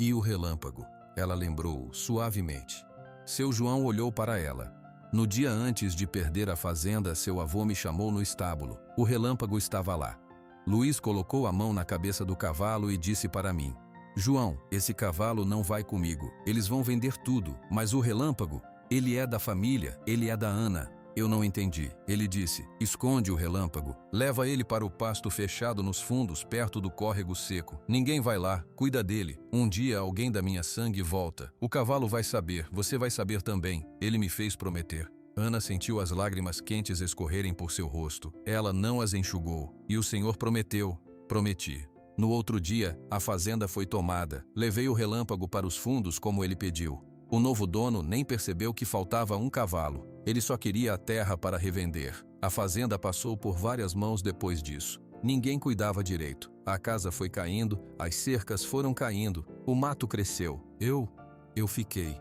E o relâmpago? Ela lembrou suavemente. Seu João olhou para ela. No dia antes de perder a fazenda, seu avô me chamou no estábulo. O relâmpago estava lá. Luiz colocou a mão na cabeça do cavalo e disse para mim: João, esse cavalo não vai comigo. Eles vão vender tudo, mas o relâmpago, ele é da família, ele é da Ana. Eu não entendi. Ele disse: esconde o relâmpago, leva ele para o pasto fechado nos fundos, perto do córrego seco. Ninguém vai lá, cuida dele. Um dia alguém da minha sangue volta. O cavalo vai saber, você vai saber também. Ele me fez prometer. Ana sentiu as lágrimas quentes escorrerem por seu rosto. Ela não as enxugou. E o Senhor prometeu. Prometi. No outro dia, a fazenda foi tomada. Levei o relâmpago para os fundos como ele pediu. O novo dono nem percebeu que faltava um cavalo. Ele só queria a terra para revender. A fazenda passou por várias mãos depois disso. Ninguém cuidava direito. A casa foi caindo, as cercas foram caindo, o mato cresceu. Eu fiquei.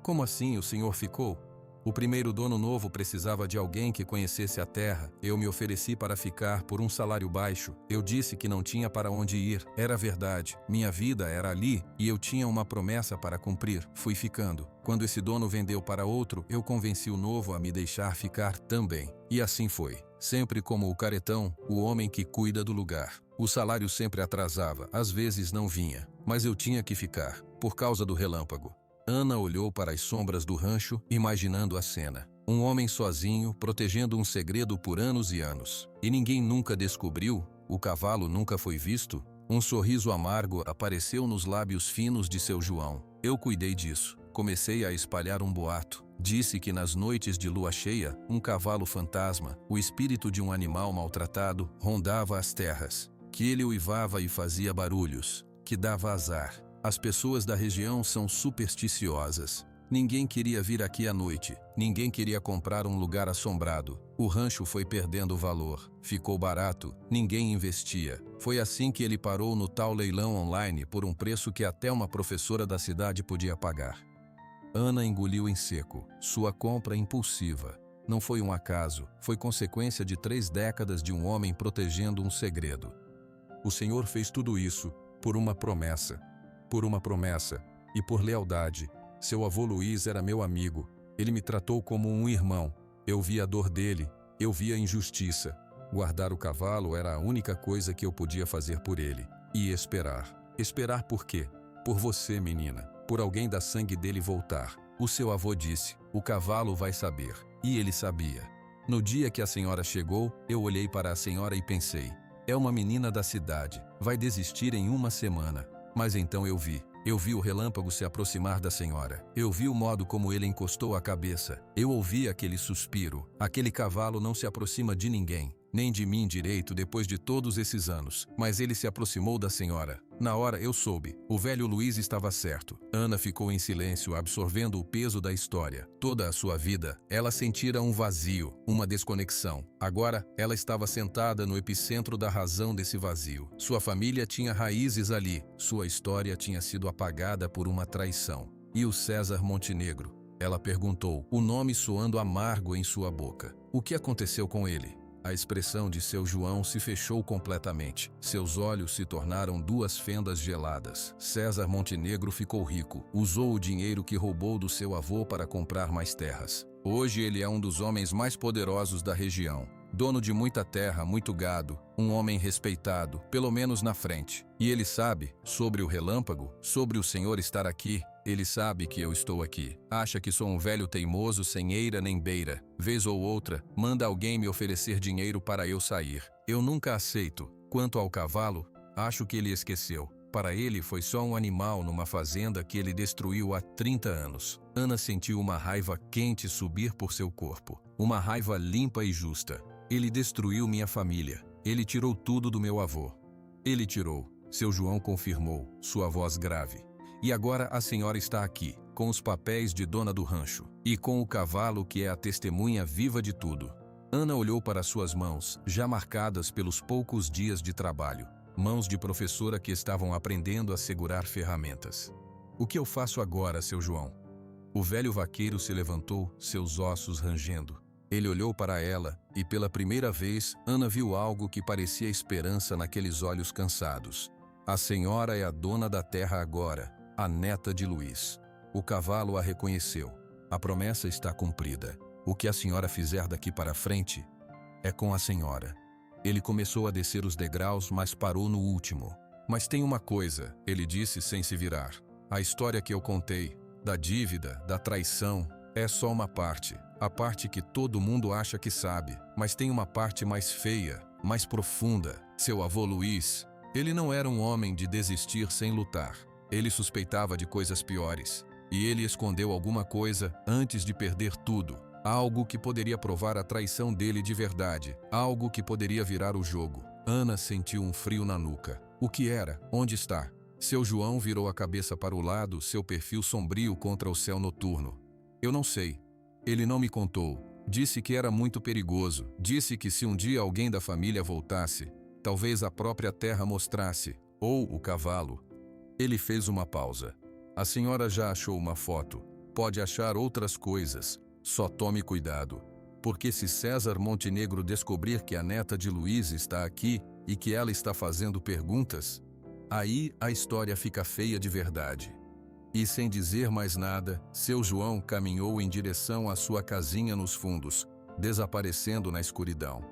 Como assim o senhor ficou? O primeiro dono novo precisava de alguém que conhecesse a terra. Eu me ofereci para ficar por um salário baixo. Eu disse que não tinha para onde ir. Era verdade. Minha vida era ali e eu tinha uma promessa para cumprir. Fui ficando. Quando esse dono vendeu para outro, eu convenci o novo a me deixar ficar também. E assim foi. Sempre como o caretão, o homem que cuida do lugar. O salário sempre atrasava, às vezes não vinha. Mas eu tinha que ficar, por causa do relâmpago. Ana olhou para as sombras do rancho, imaginando a cena. Um homem sozinho, protegendo um segredo por anos e anos. E ninguém nunca descobriu? O cavalo nunca foi visto? Um sorriso amargo apareceu nos lábios finos de seu João. Eu cuidei disso. Comecei a espalhar um boato. Disse que nas noites de lua cheia, um cavalo fantasma, o espírito de um animal maltratado, rondava as terras. Que ele uivava e fazia barulhos. Que dava azar. As pessoas da região são supersticiosas. Ninguém queria vir aqui à noite. Ninguém queria comprar um lugar assombrado. O rancho foi perdendo valor. Ficou barato. Ninguém investia. Foi assim que ele parou no tal leilão online por um preço que até uma professora da cidade podia pagar. Ana engoliu em seco. Sua compra impulsiva. Não foi um acaso. Foi consequência de 3 décadas de um homem protegendo um segredo. O Senhor fez tudo isso por uma promessa. Por uma promessa e por lealdade. Seu avô Luiz era meu amigo. Ele me tratou como um irmão. Eu via a dor dele, eu via a injustiça. Guardar o cavalo era a única coisa que eu podia fazer por ele. E esperar. Esperar por quê? Por você, menina. Por alguém da sangue dele voltar. O seu avô disse: o cavalo vai saber. E ele sabia. No dia que a senhora chegou, eu olhei para a senhora e pensei: é uma menina da cidade, vai desistir em uma semana. Mas então eu vi o relâmpago se aproximar da senhora. Eu vi o modo como ele encostou a cabeça. Eu ouvi aquele suspiro. Aquele cavalo não se aproxima de ninguém, nem de mim direito depois de todos esses anos. Mas ele se aproximou da senhora. Na hora eu soube. O velho Luiz estava certo. Ana ficou em silêncio, absorvendo o peso da história. Toda a sua vida, ela sentira um vazio, uma desconexão. Agora, ela estava sentada no epicentro da razão desse vazio. Sua família tinha raízes ali. Sua história tinha sido apagada por uma traição. E o César Montenegro? Ela perguntou, o nome soando amargo em sua boca. O que aconteceu com ele? A expressão de seu João se fechou completamente. Seus olhos se tornaram 2 fendas geladas. César Montenegro ficou rico. Usou o dinheiro que roubou do seu avô para comprar mais terras. Hoje ele é um dos homens mais poderosos da região. Dono de muita terra, muito gado, um homem respeitado, pelo menos na frente. E ele sabe, sobre o relâmpago, sobre o Senhor estar aqui, ele sabe que eu estou aqui. Acha que sou um velho teimoso sem eira nem beira. Vez ou outra, manda alguém me oferecer dinheiro para eu sair. Eu nunca aceito. Quanto ao cavalo, acho que ele esqueceu. Para ele foi só um animal numa fazenda que ele destruiu há 30 anos. Ana sentiu uma raiva quente subir por seu corpo. Uma raiva limpa e justa. Ele destruiu minha família. Ele tirou tudo do meu avô. Ele tirou. Seu João confirmou, sua voz grave. E agora a senhora está aqui, com os papéis de dona do rancho, e com o cavalo que é a testemunha viva de tudo. Ana olhou para suas mãos, já marcadas pelos poucos dias de trabalho. Mãos de professora que estavam aprendendo a segurar ferramentas. O que eu faço agora, seu João? O velho vaqueiro se levantou, seus ossos rangendo. Ele olhou para ela, e pela primeira vez, Ana viu algo que parecia esperança naqueles olhos cansados. A senhora é a dona da terra agora, a neta de Luiz. O cavalo a reconheceu. A promessa está cumprida. O que a senhora fizer daqui para frente é com a senhora. Ele começou a descer os degraus, mas parou no último. Mas tem uma coisa, ele disse sem se virar. A história que eu contei, da dívida, da traição, é só uma parte. A parte que todo mundo acha que sabe. Mas tem uma parte mais feia, mais profunda. Seu avô Luiz, ele não era um homem de desistir sem lutar. Ele suspeitava de coisas piores. E ele escondeu alguma coisa antes de perder tudo. Algo que poderia provar a traição dele de verdade. Algo que poderia virar o jogo. Ana sentiu um frio na nuca. O que era? Onde está? Seu João virou a cabeça para o lado, seu perfil sombrio contra o céu noturno. Eu não sei. Ele não me contou. Disse que era muito perigoso. Disse que se um dia alguém da família voltasse, talvez a própria terra mostrasse, ou o cavalo. Ele fez uma pausa. A senhora já achou uma foto. Pode achar outras coisas. Só tome cuidado. Porque se César Montenegro descobrir que a neta de Luiz está aqui e que ela está fazendo perguntas, aí a história fica feia de verdade. E sem dizer mais nada, seu João caminhou em direção à sua casinha nos fundos, desaparecendo na escuridão.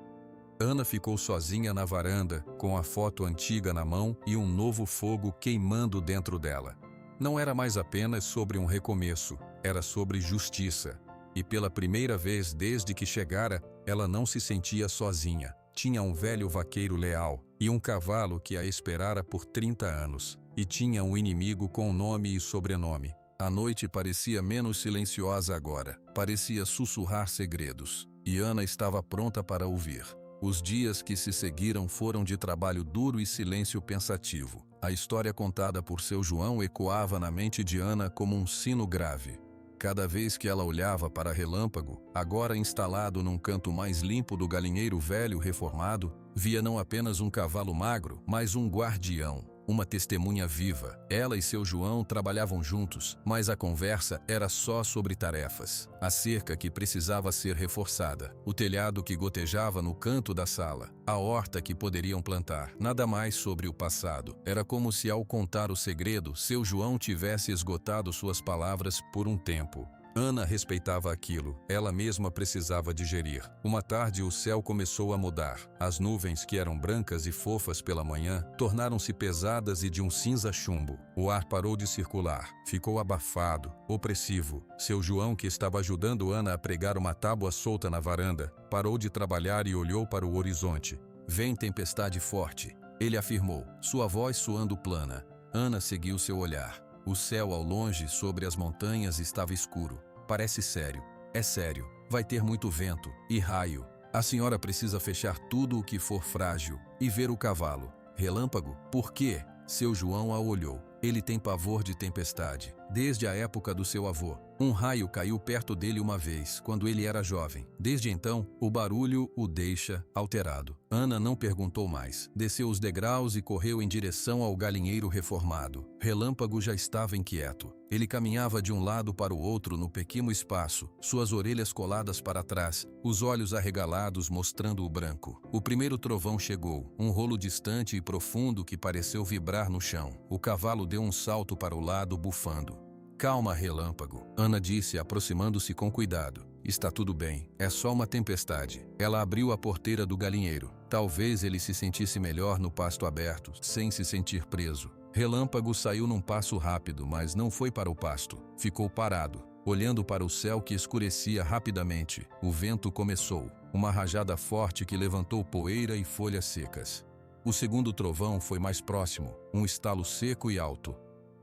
Ana ficou sozinha na varanda, com a foto antiga na mão e um novo fogo queimando dentro dela. Não era mais apenas sobre um recomeço, era sobre justiça. E pela primeira vez desde que chegara, ela não se sentia sozinha. Tinha um velho vaqueiro leal e um cavalo que a esperara por 30 anos. E tinha um inimigo com nome e sobrenome. A noite parecia menos silenciosa agora. Parecia sussurrar segredos. E Ana estava pronta para ouvir. Os dias que se seguiram foram de trabalho duro e silêncio pensativo. A história contada por seu João ecoava na mente de Ana como um sino grave. Cada vez que ela olhava para Relâmpago, agora instalado num canto mais limpo do galinheiro velho reformado, via não apenas um cavalo magro, mas um guardião, uma testemunha viva. Ela e seu João trabalhavam juntos, mas a conversa era só sobre tarefas. A cerca que precisava ser reforçada, o telhado que gotejava no canto da sala, a horta que poderiam plantar. Nada mais sobre o passado. Era como se ao contar o segredo, seu João tivesse esgotado suas palavras por um tempo. Ana respeitava aquilo, ela mesma precisava digerir. Uma tarde o céu começou a mudar. As nuvens, que eram brancas e fofas pela manhã, tornaram-se pesadas e de um cinza chumbo. O ar parou de circular, ficou abafado, opressivo. Seu João, que estava ajudando Ana a pregar uma tábua solta na varanda, parou de trabalhar e olhou para o horizonte. Vem tempestade forte, ele afirmou, sua voz soando plana. Ana seguiu seu olhar. O céu ao longe, sobre as montanhas, estava escuro. Parece sério. É sério. Vai ter muito vento e raio. A senhora precisa fechar tudo o que for frágil e ver o cavalo. Relâmpago? Por quê? Seu João a olhou. Ele tem pavor de tempestade, desde a época do seu avô. Um raio caiu perto dele uma vez, quando ele era jovem. Desde então, o barulho o deixa alterado. Ana não perguntou mais. Desceu os degraus e correu em direção ao galinheiro reformado. Relâmpago já estava inquieto. Ele caminhava de um lado para o outro no pequeno espaço, suas orelhas coladas para trás, os olhos arregalados mostrando o branco. O primeiro trovão chegou, um rolo distante e profundo que pareceu vibrar no chão. O cavalo deu um salto para o lado, bufando. Calma, Relâmpago, Ana disse, aproximando-se com cuidado. Está tudo bem, é só uma tempestade. Ela abriu a porteira do galinheiro. Talvez ele se sentisse melhor no pasto aberto, sem se sentir preso. Relâmpago saiu num passo rápido, mas não foi para o pasto. Ficou parado, olhando para o céu que escurecia rapidamente. O vento começou, uma rajada forte que levantou poeira e folhas secas. O segundo trovão foi mais próximo, um estalo seco e alto.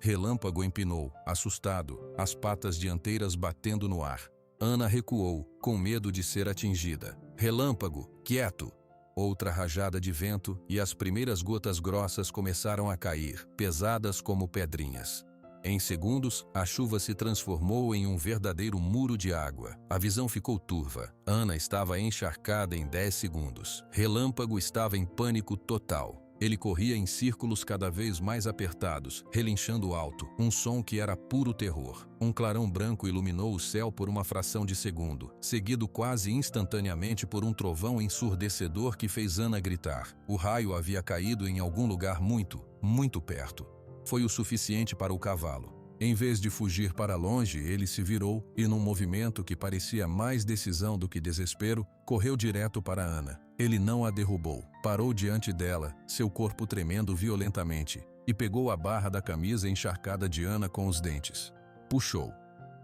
Relâmpago empinou, assustado, as patas dianteiras batendo no ar. Ana recuou, com medo de ser atingida. Relâmpago, quieto! outra rajada de vento e as primeiras gotas grossas começaram a cair, pesadas como pedrinhas. Em segundos, a chuva se transformou em um verdadeiro muro de água. A visão ficou turva. Ana estava encharcada em 10 segundos. Relâmpago estava em pânico total. Ele corria em círculos cada vez mais apertados, relinchando alto, um som que era puro terror. Um clarão branco iluminou o céu por uma fração de segundo, seguido quase instantaneamente por um trovão ensurdecedor que fez Ana gritar. O raio havia caído em algum lugar muito perto. Foi o suficiente para o cavalo. Em vez de fugir para longe, ele se virou e, num movimento que parecia mais decisão do que desespero, correu direto para Ana. Ele não a derrubou. Parou diante dela, seu corpo tremendo violentamente, e pegou a barra da camisa encharcada de Ana com os dentes. Puxou.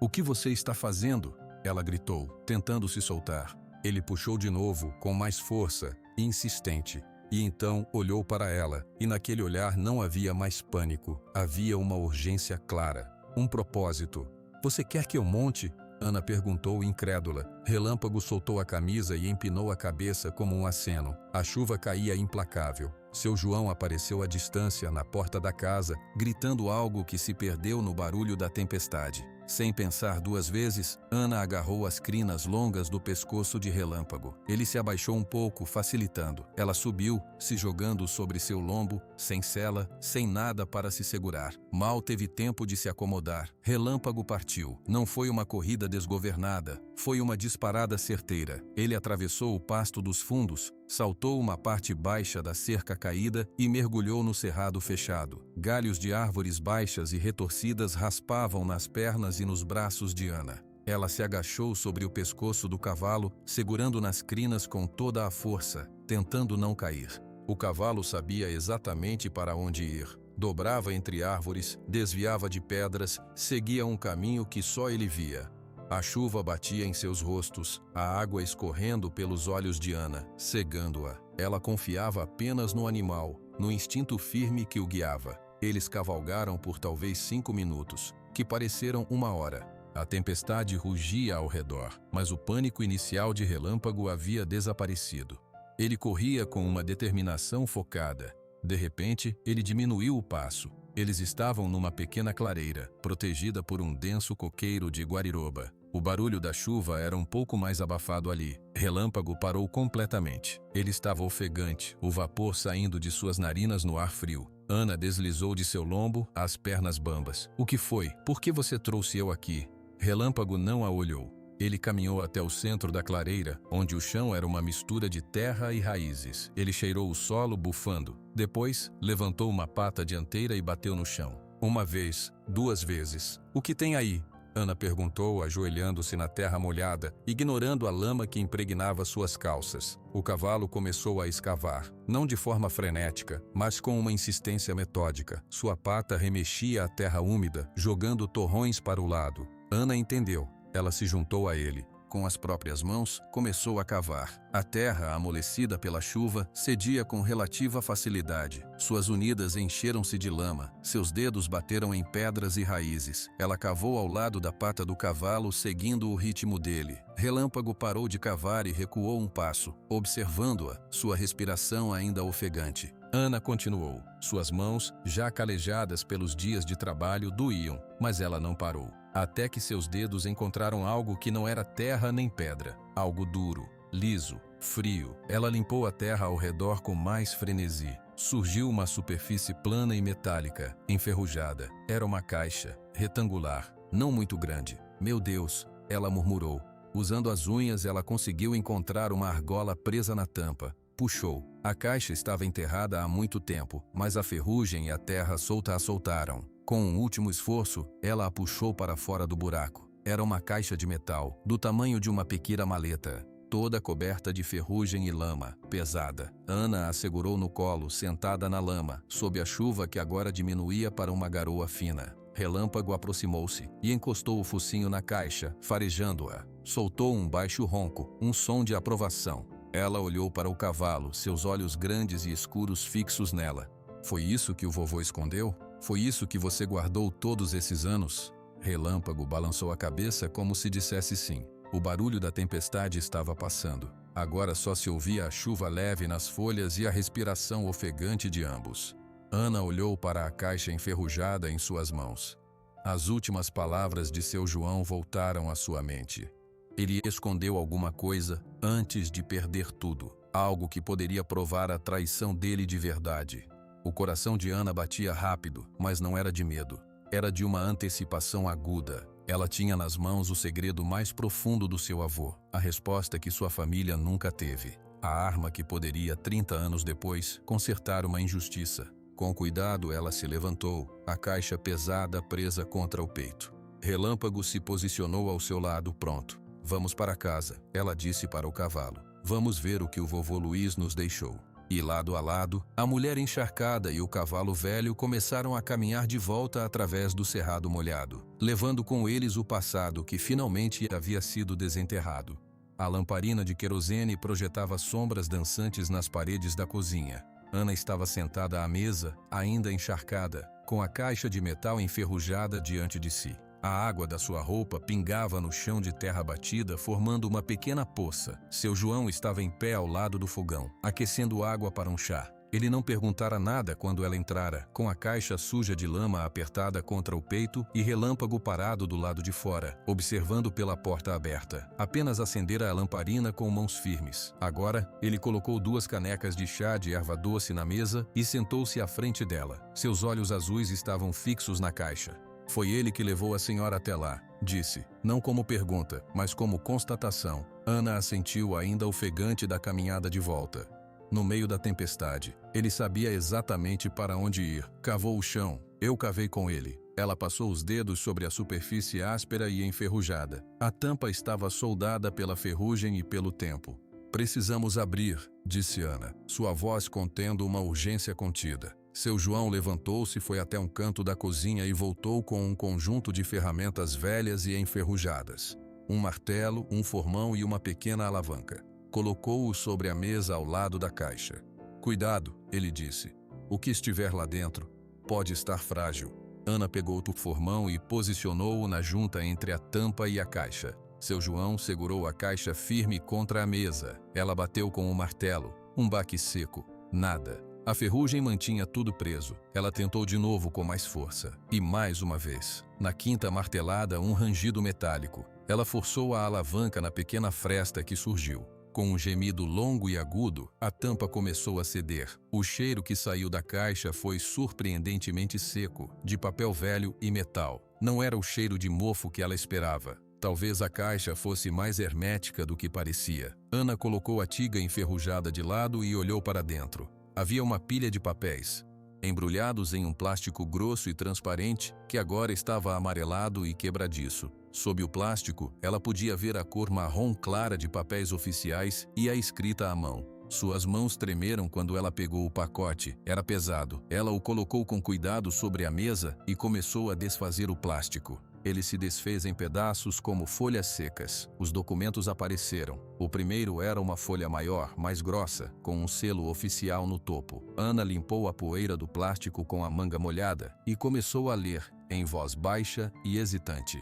"O que você está fazendo?" ela gritou, tentando se soltar. Ele puxou de novo, com mais força, insistente. E então olhou para ela, e naquele olhar não havia mais pânico, havia uma urgência clara, um propósito. "Você quer que eu monte?" Ana perguntou incrédula. Relâmpago soltou a camisa e empinou a cabeça como um aceno. A chuva caía implacável. Seu João apareceu à distância, na porta da casa, gritando algo que se perdeu no barulho da tempestade. Sem pensar duas vezes, Ana agarrou as crinas longas do pescoço de Relâmpago. Ele se abaixou um pouco, facilitando. Ela subiu, se jogando sobre seu lombo, sem sela, sem nada para se segurar. Mal teve tempo de se acomodar. Relâmpago partiu. Não foi uma corrida desgovernada, foi uma disparada certeira. Ele atravessou o pasto dos fundos, saltou uma parte baixa da cerca caída e mergulhou no cerrado fechado. Galhos de árvores baixas e retorcidas raspavam nas pernas e nos braços de Ana. Ela se agachou sobre o pescoço do cavalo, segurando nas crinas com toda a força, tentando não cair. O cavalo sabia exatamente para onde ir. Dobrava entre árvores, desviava de pedras, seguia um caminho que só ele via. A chuva batia em seus rostos, a água escorrendo pelos olhos de Ana, cegando-a. Ela confiava apenas no animal, no instinto firme que o guiava. Eles cavalgaram por talvez 5 minutos, que pareceram 1 hora. A tempestade rugia ao redor, mas o pânico inicial de Relâmpago havia desaparecido. Ele corria com uma determinação focada. De repente, ele diminuiu o passo. Eles estavam numa pequena clareira, protegida por um denso coqueiro de guariroba. O barulho da chuva era um pouco mais abafado ali. Relâmpago parou completamente. Ele estava ofegante, o vapor saindo de suas narinas no ar frio. Ana deslizou de seu lombo, as pernas bambas. "O que foi? Por que você trouxe eu aqui?" Relâmpago não a olhou. Ele caminhou até o centro da clareira, onde o chão era uma mistura de terra e raízes. Ele cheirou o solo bufando. Depois, levantou uma pata dianteira e bateu no chão. 1 vez, 2 vezes. "O que tem aí?" Ana perguntou, ajoelhando-se na terra molhada, ignorando a lama que impregnava suas calças. O cavalo começou a escavar, não de forma frenética, mas com uma insistência metódica. Sua pata remexia a terra úmida, jogando torrões para o lado. Ana entendeu. Ela se juntou a ele. Com as próprias mãos, começou a cavar. A terra, amolecida pela chuva, cedia com relativa facilidade. Suas unidas encheram-se de lama. Seus dedos bateram em pedras e raízes. Ela cavou ao lado da pata do cavalo, seguindo o ritmo dele. Relâmpago parou de cavar e recuou um passo, observando-a, sua respiração ainda ofegante. Ana continuou. Suas mãos, já calejadas pelos dias de trabalho, doíam, mas ela não parou. Até que seus dedos encontraram algo que não era terra nem pedra. Algo duro, liso, frio. Ela limpou a terra ao redor com mais frenesi. Surgiu uma superfície plana e metálica, enferrujada. Era uma caixa, retangular, não muito grande. "Meu Deus", ela murmurou. Usando as unhas, ela conseguiu encontrar uma argola presa na tampa. Puxou. A caixa estava enterrada há muito tempo, mas a ferrugem e a terra solta a soltaram. Com um último esforço, ela a puxou para fora do buraco. Era uma caixa de metal, do tamanho de uma pequena maleta, toda coberta de ferrugem e lama, pesada. Ana a segurou no colo, sentada na lama, sob a chuva que agora diminuía para uma garoa fina. Relâmpago aproximou-se e encostou o focinho na caixa, farejando-a. Soltou um baixo ronco, um som de aprovação. Ela olhou para o cavalo, seus olhos grandes e escuros fixos nela. "Foi isso que o vovô escondeu? Foi isso que você guardou todos esses anos?" Relâmpago balançou a cabeça como se dissesse sim. O barulho da tempestade estava passando. Agora só se ouvia a chuva leve nas folhas e a respiração ofegante de ambos. Ana olhou para a caixa enferrujada em suas mãos. As últimas palavras de seu João voltaram à sua mente. Ele escondeu alguma coisa antes de perder tudo, algo que poderia provar a traição dele de verdade. O coração de Ana batia rápido, mas não era de medo. Era de uma antecipação aguda. Ela tinha nas mãos o segredo mais profundo do seu avô, a resposta que sua família nunca teve. A arma que poderia, 30 anos depois, consertar uma injustiça. Com cuidado, ela se levantou, a caixa pesada presa contra o peito. Relâmpago se posicionou ao seu lado, pronto. Vamos para casa, ela disse para o cavalo. Vamos ver o que o vovô Luiz nos deixou. E lado a lado, a mulher encharcada e o cavalo velho começaram a caminhar de volta através do cerrado molhado, levando com eles o passado que finalmente havia sido desenterrado. A lamparina de querosene projetava sombras dançantes nas paredes da cozinha. Ana estava sentada à mesa, ainda encharcada, com a caixa de metal enferrujada diante de si. A água da sua roupa pingava no chão de terra batida, formando uma pequena poça. Seu João estava em pé ao lado do fogão, aquecendo água para um chá. Ele não perguntara nada quando ela entrara, com a caixa suja de lama apertada contra o peito e Relâmpago parado do lado de fora, observando pela porta aberta. Apenas acendera a lamparina com mãos firmes. Agora, ele colocou 2 canecas de chá de erva doce na mesa e sentou-se à frente dela. Seus olhos azuis estavam fixos na caixa. Foi ele que levou a senhora até lá, disse, não como pergunta, mas como constatação. Ana assentiu, ainda ofegante da caminhada de volta. No meio da tempestade, ele sabia exatamente para onde ir. Cavou o chão, eu cavei com ele. Ela passou os dedos sobre a superfície áspera e enferrujada. A tampa estava soldada pela ferrugem e pelo tempo. Precisamos abrir, disse Ana, sua voz contendo uma urgência contida. Seu João levantou-se, foi até um canto da cozinha e voltou com um conjunto de ferramentas velhas e enferrujadas. Um martelo, um formão e uma pequena alavanca. Colocou-o sobre a mesa ao lado da caixa. Cuidado, ele disse. O que estiver lá dentro pode estar frágil. Ana pegou o formão e posicionou-o na junta entre a tampa e a caixa. Seu João segurou a caixa firme contra a mesa. Ela bateu com o martelo. Um baque seco. Nada. A ferrugem mantinha tudo preso. Ela tentou de novo com mais força. E mais uma vez. Na quinta martelada, um rangido metálico. Ela forçou a alavanca na pequena fresta que surgiu. Com um gemido longo e agudo, a tampa começou a ceder. O cheiro que saiu da caixa foi surpreendentemente seco, de papel velho e metal. Não era o cheiro de mofo que ela esperava. Talvez a caixa fosse mais hermética do que parecia. Ana colocou a tiga enferrujada de lado e olhou para dentro. Havia uma pilha de papéis, embrulhados em um plástico grosso e transparente, que agora estava amarelado e quebradiço. Sob o plástico, ela podia ver a cor marrom clara de papéis oficiais e a escrita à mão. Suas mãos tremeram quando ela pegou o pacote. Era pesado. Ela o colocou com cuidado sobre a mesa e começou a desfazer o plástico. Ele se desfez em pedaços como folhas secas. Os documentos apareceram. O primeiro era uma folha maior, mais grossa, com um selo oficial no topo. Ana limpou a poeira do plástico com a manga molhada e começou a ler, em voz baixa e hesitante.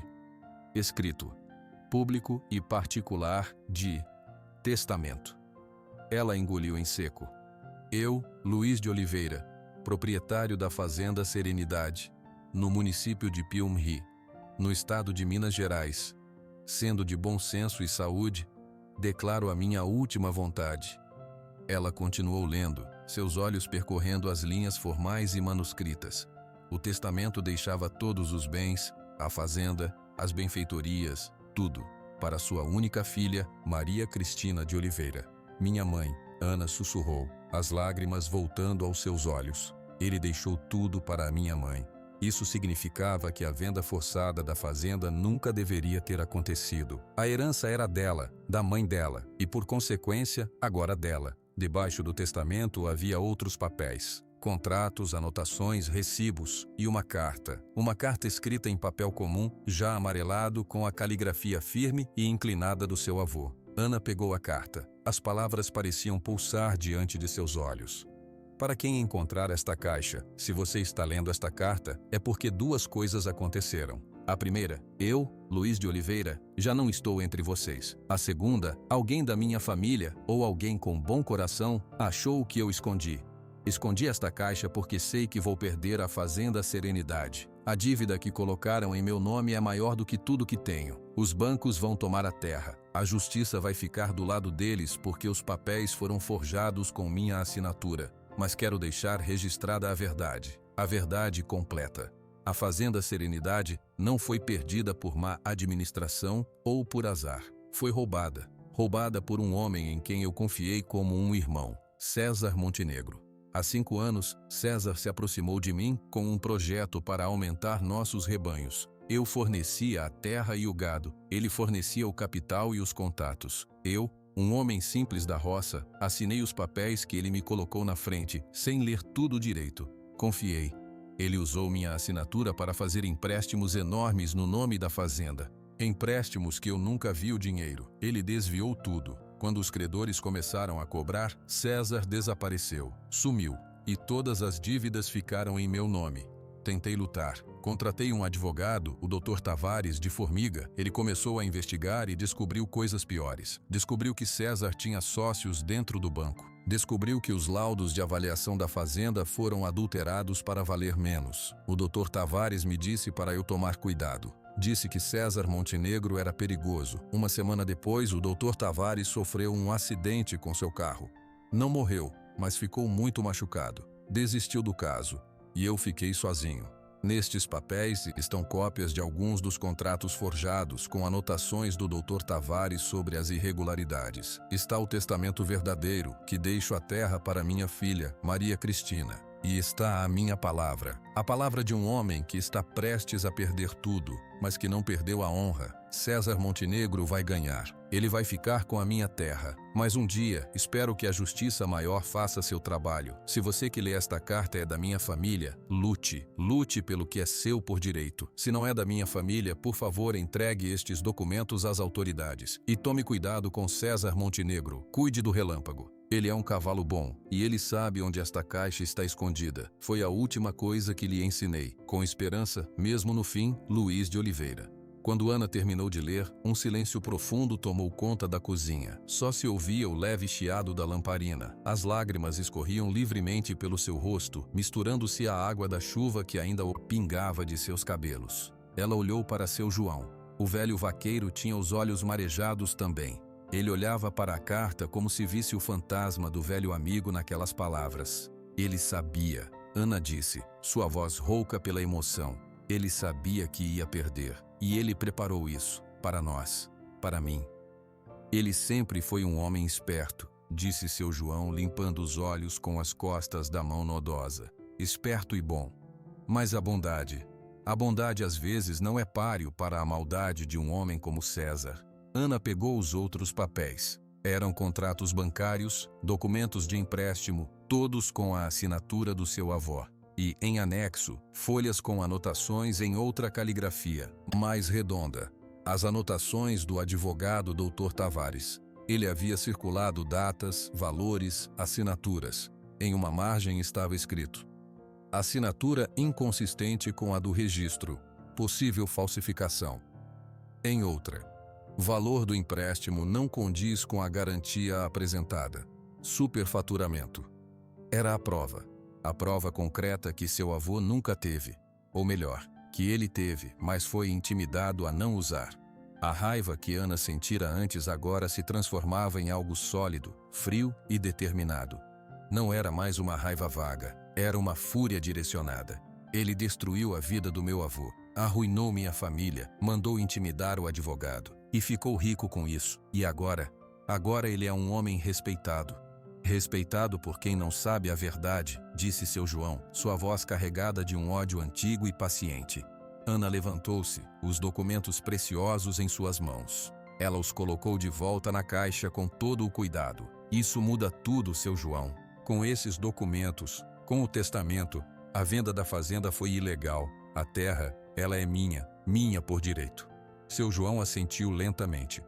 Escrito: Público e particular de testamento. Ela engoliu em seco. Eu, Luiz de Oliveira, proprietário da Fazenda Serenidade, no município de Piumhi, no estado de Minas Gerais, sendo de bom senso e saúde, declaro a minha última vontade. Ela continuou lendo, seus olhos percorrendo as linhas formais e manuscritas. O testamento deixava todos os bens, a fazenda, as benfeitorias, tudo, para sua única filha, Maria Cristina de Oliveira. Minha mãe, Ana sussurrou, as lágrimas voltando aos seus olhos. Ele deixou tudo para a minha mãe. Isso significava que a venda forçada da fazenda nunca deveria ter acontecido. A herança era dela, da mãe dela, e por consequência, agora dela. Debaixo do testamento havia outros papéis. Contratos, anotações, recibos e uma carta. Uma carta escrita em papel comum, já amarelado, com a caligrafia firme e inclinada do seu avô. Ana pegou a carta. As palavras pareciam pulsar diante de seus olhos. Para quem encontrar esta caixa, se você está lendo esta carta, é porque 2 coisas aconteceram. A primeira, eu, Luiz de Oliveira, já não estou entre vocês. A segunda, alguém da minha família, ou alguém com bom coração, achou o que eu escondi. Escondi esta caixa porque sei que vou perder a Fazenda Serenidade. A dívida que colocaram em meu nome é maior do que tudo que tenho. Os bancos vão tomar a terra. A justiça vai ficar do lado deles porque os papéis foram forjados com minha assinatura. Mas quero deixar registrada a verdade completa. A Fazenda Serenidade não foi perdida por má administração ou por azar. Foi roubada. Roubada por um homem em quem eu confiei como um irmão, César Montenegro. Há 5 anos, César se aproximou de mim com um projeto para aumentar nossos rebanhos. Eu fornecia a terra e o gado, ele fornecia o capital e os contatos. Eu, um homem simples da roça, assinei os papéis que ele me colocou na frente, sem ler tudo direito. Confiei. Ele usou minha assinatura para fazer empréstimos enormes no nome da fazenda. Empréstimos que eu nunca vi o dinheiro. Ele desviou tudo. Quando os credores começaram a cobrar, César desapareceu, sumiu, e todas as dívidas ficaram em meu nome. Tentei lutar. Contratei um advogado, o Dr. Tavares de Formiga. Ele começou a investigar e descobriu coisas piores. Descobriu que César tinha sócios dentro do banco. Descobriu que os laudos de avaliação da fazenda foram adulterados para valer menos. O Dr. Tavares me disse para eu tomar cuidado. Disse que César Montenegro era perigoso. Uma semana depois, o Dr. Tavares sofreu um acidente com seu carro. Não morreu, mas ficou muito machucado. Desistiu do caso. E eu fiquei sozinho. Nestes papéis estão cópias de alguns dos contratos forjados, com anotações do Dr. Tavares sobre as irregularidades. Está o testamento verdadeiro, que deixo a terra para minha filha, Maria Cristina. E está a minha palavra, a palavra de um homem que está prestes a perder tudo, mas que não perdeu a honra. César Montenegro vai ganhar. Ele vai ficar com a minha terra. Mas um dia, espero que a justiça maior faça seu trabalho. Se você que lê esta carta é da minha família, lute. Lute pelo que é seu por direito. Se não é da minha família, por favor, entregue estes documentos às autoridades. E tome cuidado com César Montenegro. Cuide do relâmpago. Ele é um cavalo bom, e ele sabe onde esta caixa está escondida. Foi a última coisa que lhe ensinei. Com esperança, mesmo no fim, Luiz de Oliveira. Quando Ana terminou de ler, um silêncio profundo tomou conta da cozinha. Só se ouvia o leve chiado da lamparina. As lágrimas escorriam livremente pelo seu rosto, misturando-se à água da chuva que ainda pingava de seus cabelos. Ela olhou para seu João. O velho vaqueiro tinha os olhos marejados também. Ele olhava para a carta como se visse o fantasma do velho amigo naquelas palavras. Ele sabia, Ana disse, sua voz rouca pela emoção. Ele sabia que ia perder, e ele preparou isso, para nós, para mim. Ele sempre foi um homem esperto, disse seu João, limpando os olhos com as costas da mão nodosa. Esperto e bom. Mas a bondade às vezes não é páreo para a maldade de um homem como César. Ana pegou os outros papéis. Eram contratos bancários, documentos de empréstimo, todos com a assinatura do seu avô. E, em anexo, folhas com anotações em outra caligrafia, mais redonda. As anotações do advogado Dr. Tavares. Ele havia circulado datas, valores, assinaturas. Em uma margem estava escrito: assinatura inconsistente com a do registro. Possível falsificação. Em outra: valor do empréstimo não condiz com a garantia apresentada. Superfaturamento. Era a prova concreta que seu avô nunca teve. Ou melhor, que ele teve, mas foi intimidado a não usar. A raiva que Ana sentira antes agora se transformava em algo sólido, frio e determinado. Não era mais uma raiva vaga, era uma fúria direcionada. Ele destruiu a vida do meu avô, arruinou minha família, mandou intimidar o advogado. E ficou rico com isso. E agora ele é um homem respeitado. Respeitado por quem não sabe a verdade, disse seu João, sua voz carregada de um ódio antigo e paciente. Ana levantou-se, os documentos preciosos em suas mãos. Ela os colocou de volta na caixa com todo o cuidado. Isso muda tudo, seu João. Com esses documentos, com o testamento, a venda da fazenda foi ilegal. A terra, ela é minha por direito. Seu João assentiu lentamente.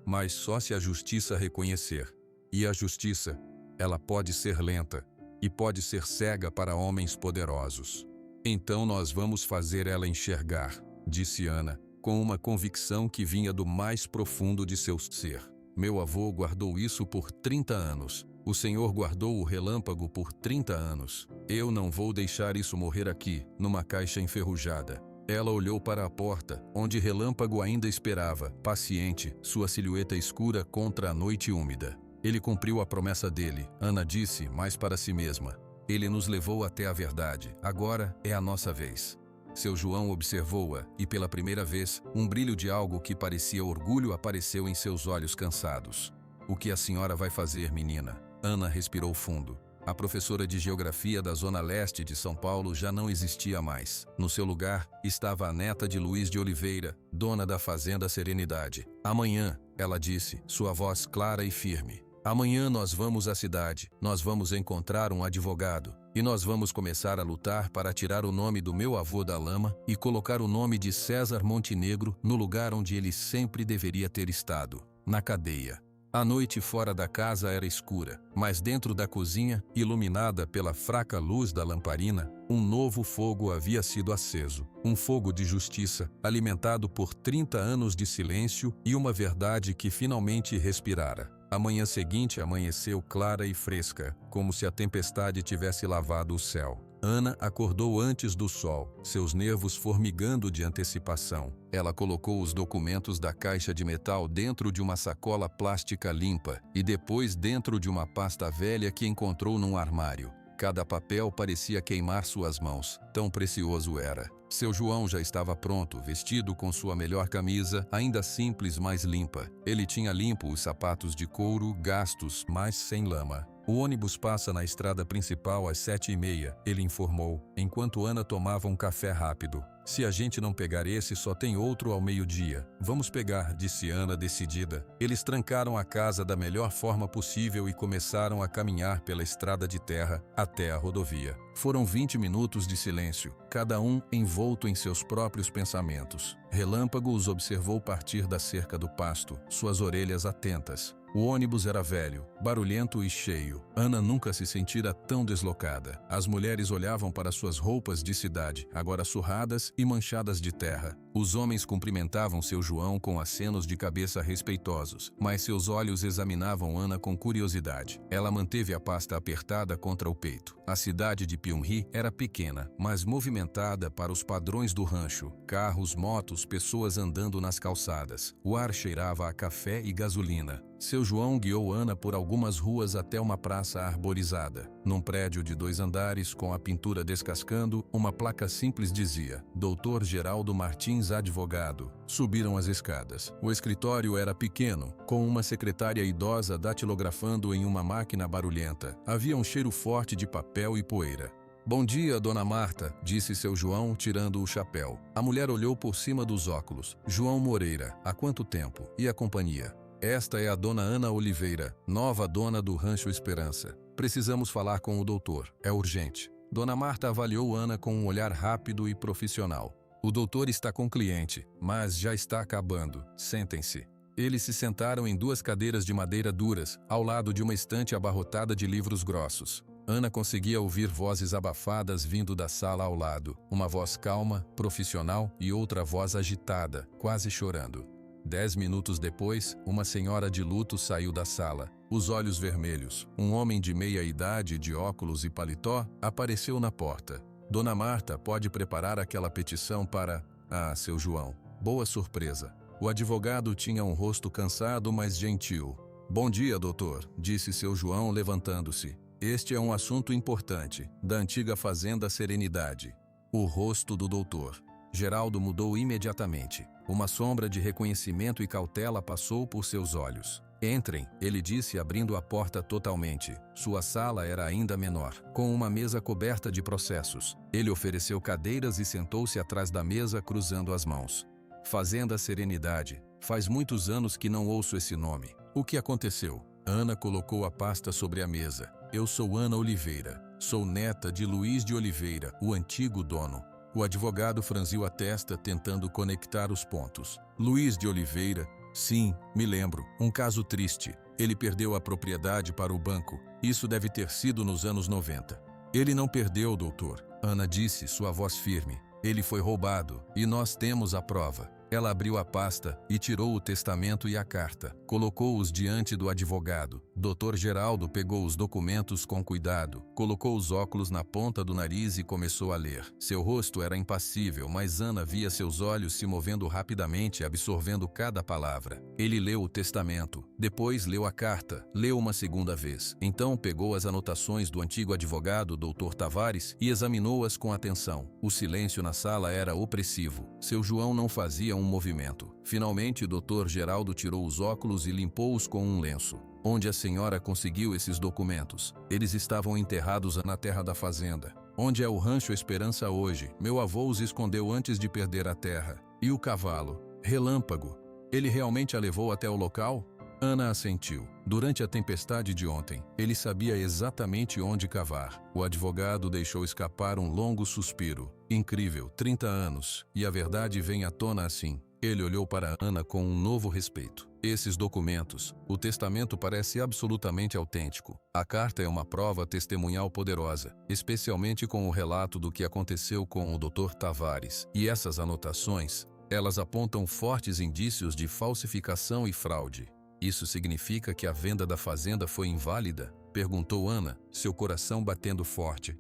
Mas só se a justiça reconhecer. E a justiça, ela pode ser lenta e pode ser cega para homens poderosos. Então nós vamos fazer ela enxergar. disse Ana, com uma convicção que vinha do mais profundo de seu ser. Meu avô guardou isso por 30 anos. O Senhor guardou o relâmpago por 30 anos. Eu não vou deixar isso morrer aqui, numa caixa enferrujada. Ela olhou para a porta, onde Relâmpago ainda esperava, paciente, sua silhueta escura contra a noite úmida. Ele cumpriu a promessa dele, Ana disse, mas para si mesma. Ele nos levou até a verdade, agora é a nossa vez. Seu João observou-a, e pela primeira vez, um brilho de algo que parecia orgulho apareceu em seus olhos cansados. O que a senhora vai fazer, menina? Ana respirou fundo. A professora de geografia da zona leste de São Paulo já não existia mais. No seu lugar, estava a neta de Luiz de Oliveira, dona da fazenda Serenidade. Amanhã, ela disse, sua voz clara e firme. Amanhã nós vamos à cidade, nós vamos encontrar um advogado, e nós vamos começar a lutar para tirar o nome do meu avô da lama e colocar o nome de César Montenegro no lugar onde ele sempre deveria ter estado, na cadeia. A noite fora da casa era escura, mas dentro da cozinha, iluminada pela fraca luz da lamparina, um novo fogo havia sido aceso. Um fogo de justiça, alimentado por 30 anos de silêncio e uma verdade que finalmente respirara. A manhã seguinte amanheceu clara e fresca, como se a tempestade tivesse lavado o céu. Ana acordou antes do sol, seus nervos formigando de antecipação. Ela colocou os documentos da caixa de metal dentro de uma sacola plástica limpa e depois dentro de uma pasta velha que encontrou num armário. Cada papel parecia queimar suas mãos, tão precioso era. Seu João já estava pronto, vestido com sua melhor camisa, ainda simples, mas limpa. Ele tinha limpo os sapatos de couro, gastos, mas sem lama. O ônibus passa na estrada principal às 7h30, ele informou, enquanto Ana tomava um café rápido. Se a gente não pegar esse, só tem outro ao meio-dia. Vamos pegar, disse Ana decidida. Eles trancaram a casa da melhor forma possível e começaram a caminhar pela estrada de terra até a rodovia. Foram 20 minutos de silêncio, cada um envolto em seus próprios pensamentos. Relâmpago os observou partir da cerca do pasto, suas orelhas atentas. O ônibus era velho, barulhento e cheio. Ana nunca se sentira tão deslocada. As mulheres olhavam para suas roupas de cidade, agora surradas e manchadas de terra. Os homens cumprimentavam seu João com acenos de cabeça respeitosos, mas seus olhos examinavam Ana com curiosidade. Ela manteve a pasta apertada contra o peito. A cidade de Pyongyang era pequena, mas movimentada para os padrões do rancho. Carros, motos, pessoas andando nas calçadas. O ar cheirava a café e gasolina. Seu João guiou Ana por algumas ruas até uma praça arborizada. Num prédio de 2 andares, com a pintura descascando, uma placa simples dizia: Dr. Geraldo Martins, advogado. Subiram as escadas. O escritório era pequeno, com uma secretária idosa datilografando em uma máquina barulhenta. Havia um cheiro forte de papel e poeira. Bom dia, dona Marta, disse seu João, tirando o chapéu. A mulher olhou por cima dos óculos. João Moreira, há quanto tempo? E a companhia? Esta é a dona Ana Oliveira, nova dona do Rancho Esperança. Precisamos falar com o doutor. É urgente. Dona Marta avaliou Ana com um olhar rápido e profissional. O doutor está com cliente, mas já está acabando. Sentem-se. Eles se sentaram em 2 cadeiras de madeira duras, ao lado de uma estante abarrotada de livros grossos. Ana conseguia ouvir vozes abafadas vindo da sala ao lado. Uma voz calma, profissional e outra voz agitada, quase chorando. 10 minutos depois, uma senhora de luto saiu da sala. Os olhos vermelhos, um homem de meia idade, de óculos e paletó, apareceu na porta. Dona Marta, pode preparar aquela petição para... Ah, seu João. Boa surpresa. O advogado tinha um rosto cansado, mas gentil. Bom dia, doutor, disse seu João, levantando-se. Este é um assunto importante, da antiga fazenda Serenidade. O rosto do doutor Geraldo mudou imediatamente. Uma sombra de reconhecimento e cautela passou por seus olhos. Entrem, ele disse, abrindo a porta totalmente. Sua sala era ainda menor, com uma mesa coberta de processos. Ele ofereceu cadeiras e sentou-se atrás da mesa, cruzando as mãos. Fazenda Serenidade. Faz muitos anos que não ouço esse nome. O que aconteceu? Ana colocou a pasta sobre a mesa. Eu sou Ana Oliveira. Sou neta de Luiz de Oliveira, o antigo dono. O advogado franziu a testa, tentando conectar os pontos. Luiz de Oliveira? Sim, me lembro. Um caso triste. Ele perdeu a propriedade para o banco. Isso deve ter sido nos anos 90. Ele não perdeu, doutor. Ana disse, sua voz firme. Ele foi roubado, e nós temos a prova. Ela abriu a pasta e tirou o testamento e a carta. Colocou-os diante do advogado. Dr. Geraldo pegou os documentos com cuidado, colocou os óculos na ponta do nariz e começou a ler. Seu rosto era impassível, mas Ana via seus olhos se movendo rapidamente, absorvendo cada palavra. Ele leu o testamento, depois leu a carta, leu uma segunda vez. Então pegou as anotações do antigo advogado, Dr. Tavares, e examinou-as com atenção. O silêncio na sala era opressivo. Seu João não fazia um movimento. Finalmente, o Dr. Geraldo tirou os óculos e limpou-os com um lenço. Onde a senhora conseguiu esses documentos? Eles estavam enterrados na terra da fazenda. Onde é o rancho Esperança hoje? Meu avô os escondeu antes de perder a terra. E o cavalo? Relâmpago. Ele realmente a levou até o local? Ana assentiu. Durante a tempestade de ontem, ele sabia exatamente onde cavar. O advogado deixou escapar um longo suspiro. Incrível, 30 anos, e a verdade vem à tona assim. Ele olhou para Ana com um novo respeito. Esses documentos, o testamento parece absolutamente autêntico. A carta é uma prova testemunhal poderosa, especialmente com o relato do que aconteceu com o Dr. Tavares. E essas anotações, elas apontam fortes indícios de falsificação e fraude. Isso significa que a venda da fazenda foi inválida? Perguntou Ana, seu coração batendo forte.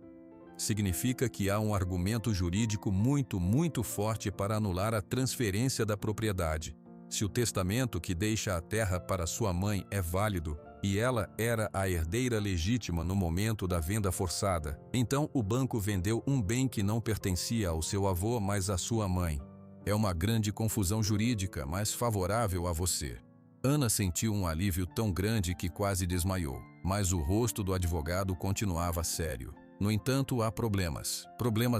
Significa que há um argumento jurídico muito forte para anular a transferência da propriedade. Se o testamento que deixa a terra para sua mãe é válido, e ela era a herdeira legítima no momento da venda forçada, então o banco vendeu um bem que não pertencia ao seu avô, mas à sua mãe. É uma grande confusão jurídica, mas favorável a você. Ana sentiu um alívio tão grande que quase desmaiou, mas o rosto do advogado continuava sério. No entanto, há problemas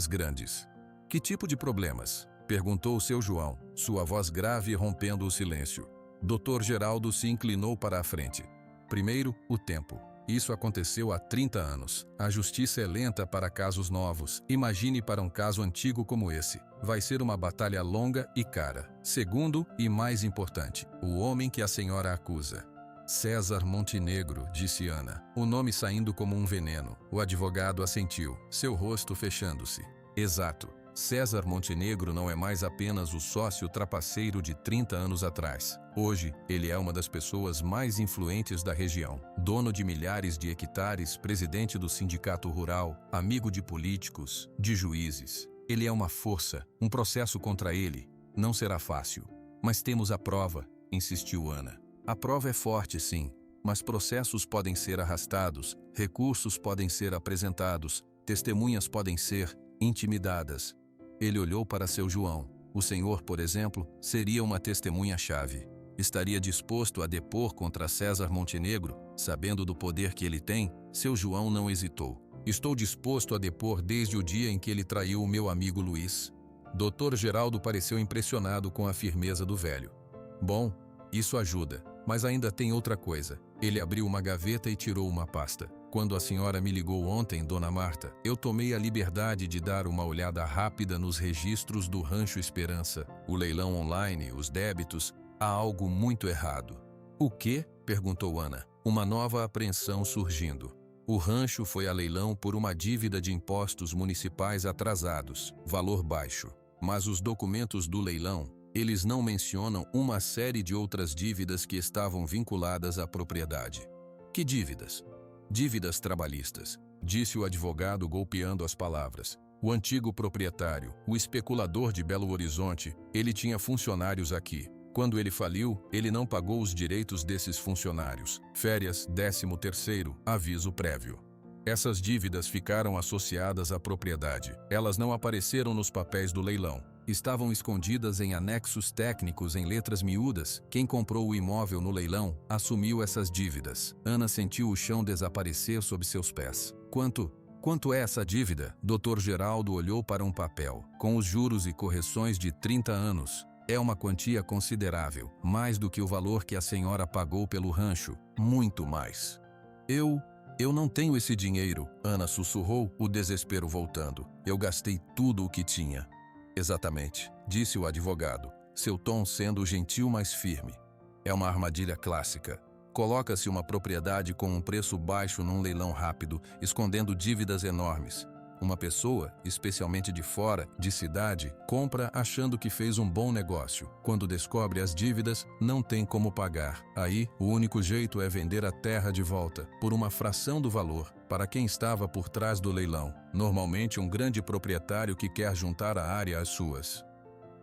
grandes. Que tipo de problemas? Perguntou seu João, sua voz grave rompendo o silêncio. Dr. Geraldo se inclinou para a frente. Primeiro, o tempo. Isso aconteceu há 30 anos. A justiça é lenta para casos novos. Imagine para um caso antigo como esse. Vai ser uma batalha longa e cara. Segundo, e mais importante, o homem que a senhora acusa. César Montenegro, disse Ana, o nome saindo como um veneno. O advogado assentiu, seu rosto fechando-se. Exato. César Montenegro não é mais apenas o sócio trapaceiro de 30 anos atrás. Hoje, ele é uma das pessoas mais influentes da região. Dono de milhares de hectares, presidente do sindicato rural, amigo de políticos, de juízes. Ele é uma força. Um processo contra ele não será fácil. Mas temos a prova, insistiu Ana. A prova é forte, sim, mas processos podem ser arrastados, recursos podem ser apresentados, testemunhas podem ser intimidadas. Ele olhou para seu João. O senhor, por exemplo, seria uma testemunha-chave. Estaria disposto a depor contra César Montenegro, sabendo do poder que ele tem? Seu João não hesitou. Estou disposto a depor desde o dia em que ele traiu o meu amigo Luiz. Dr. Geraldo pareceu impressionado com a firmeza do velho. Bom, isso ajuda, mas ainda tem outra coisa. Ele abriu uma gaveta e tirou uma pasta. Quando a senhora me ligou ontem, Dona Marta, eu tomei a liberdade de dar uma olhada rápida nos registros do Rancho Esperança, o leilão online, os débitos. Há algo muito errado. O quê? Perguntou Ana. Uma nova apreensão surgindo. O rancho foi a leilão por uma dívida de impostos municipais atrasados, valor baixo. Mas os documentos do leilão, eles não mencionam uma série de outras dívidas que estavam vinculadas à propriedade. Que dívidas? Dívidas trabalhistas, disse o advogado golpeando as palavras. O antigo proprietário, o especulador de Belo Horizonte, ele tinha funcionários aqui. Quando ele faliu, ele não pagou os direitos desses funcionários. Férias, 13º, aviso prévio. Essas dívidas ficaram associadas à propriedade. Elas não apareceram nos papéis do leilão. Estavam escondidas em anexos técnicos em letras miúdas. Quem comprou o imóvel no leilão assumiu essas dívidas. Ana sentiu o chão desaparecer sob seus pés. Quanto é essa dívida? Dr. Geraldo olhou para um papel. Com os juros e correções de 30 anos. É uma quantia considerável. Mais do que o valor que a senhora pagou pelo rancho. Muito mais. Eu não tenho esse dinheiro. Ana sussurrou, o desespero voltando. Eu gastei tudo o que tinha. Exatamente, disse o advogado, seu tom sendo gentil, mas firme. É uma armadilha clássica. Coloca-se uma propriedade com um preço baixo num leilão rápido, escondendo dívidas enormes. Uma pessoa, especialmente de fora, de cidade, compra achando que fez um bom negócio. Quando descobre as dívidas, não tem como pagar. Aí, o único jeito é vender a terra de volta, por uma fração do valor, para quem estava por trás do leilão. Normalmente um grande proprietário que quer juntar a área às suas.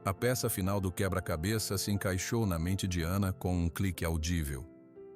A peça final do quebra-cabeça se encaixou na mente de Ana com um clique audível.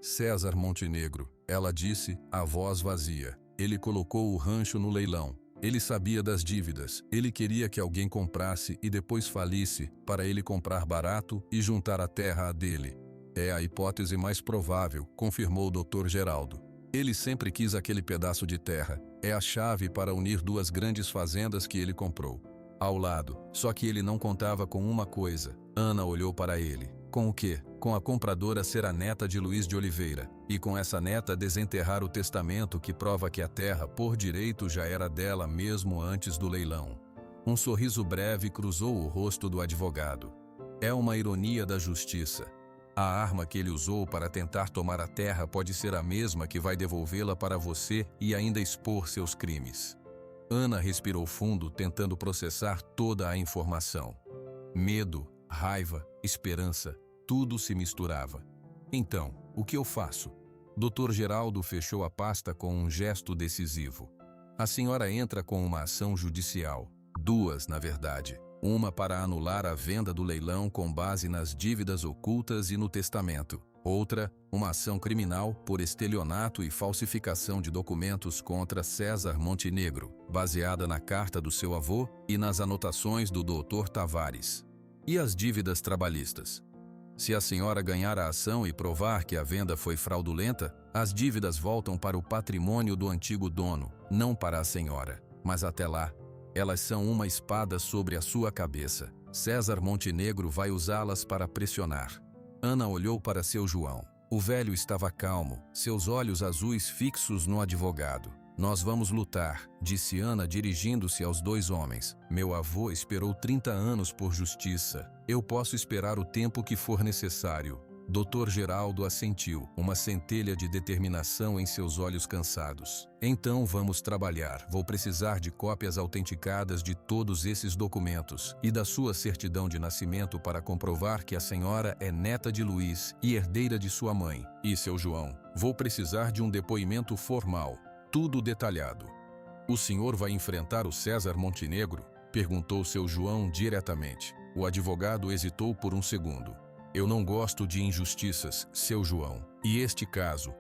César Montenegro, ela disse, a voz vazia. Ele colocou o rancho no leilão. Ele sabia das dívidas, ele queria que alguém comprasse e depois falisse, para ele comprar barato e juntar a terra à dele. É a hipótese mais provável, confirmou o Dr. Geraldo. Ele sempre quis aquele pedaço de terra. É a chave para unir duas grandes fazendas que ele comprou. Ao lado, só que ele não contava com uma coisa. Ana olhou para ele. Com o quê? Com a compradora ser a neta de Luiz de Oliveira, e com essa neta desenterrar o testamento que prova que a terra, por direito, já era dela mesmo antes do leilão. Um sorriso breve cruzou o rosto do advogado. É uma ironia da justiça. A arma que ele usou para tentar tomar a terra pode ser a mesma que vai devolvê-la para você e ainda expor seus crimes. Ana respirou fundo, tentando processar toda a informação. Medo, raiva, esperança, tudo se misturava. Então, o que eu faço? Dr. Geraldo fechou a pasta com um gesto decisivo. A senhora entra com uma ação judicial. Duas, na verdade. Uma para anular a venda do leilão com base nas dívidas ocultas e no testamento. Outra, uma ação criminal por estelionato e falsificação de documentos contra César Montenegro, baseada na carta do seu avô e nas anotações do Dr. Tavares. E as dívidas trabalhistas? Se a senhora ganhar a ação e provar que a venda foi fraudulenta, as dívidas voltam para o patrimônio do antigo dono, não para a senhora. Mas até lá, elas são uma espada sobre a sua cabeça. César Montenegro vai usá-las para pressionar. Ana olhou para seu João. O velho estava calmo, seus olhos azuis fixos no advogado. Nós vamos lutar, disse Ana dirigindo-se aos dois homens. Meu avô esperou 30 anos por justiça. Eu posso esperar o tempo que for necessário. Dr. Geraldo assentiu, uma centelha de determinação em seus olhos cansados. Então vamos trabalhar. Vou precisar de cópias autenticadas de todos esses documentos e da sua certidão de nascimento para comprovar que a senhora é neta de Luiz e herdeira de sua mãe. E seu João, vou precisar de um depoimento formal, tudo detalhado. O senhor vai enfrentar o César Montenegro? Perguntou seu João diretamente. O advogado hesitou por um segundo. Eu não gosto de injustiças, seu João. E este caso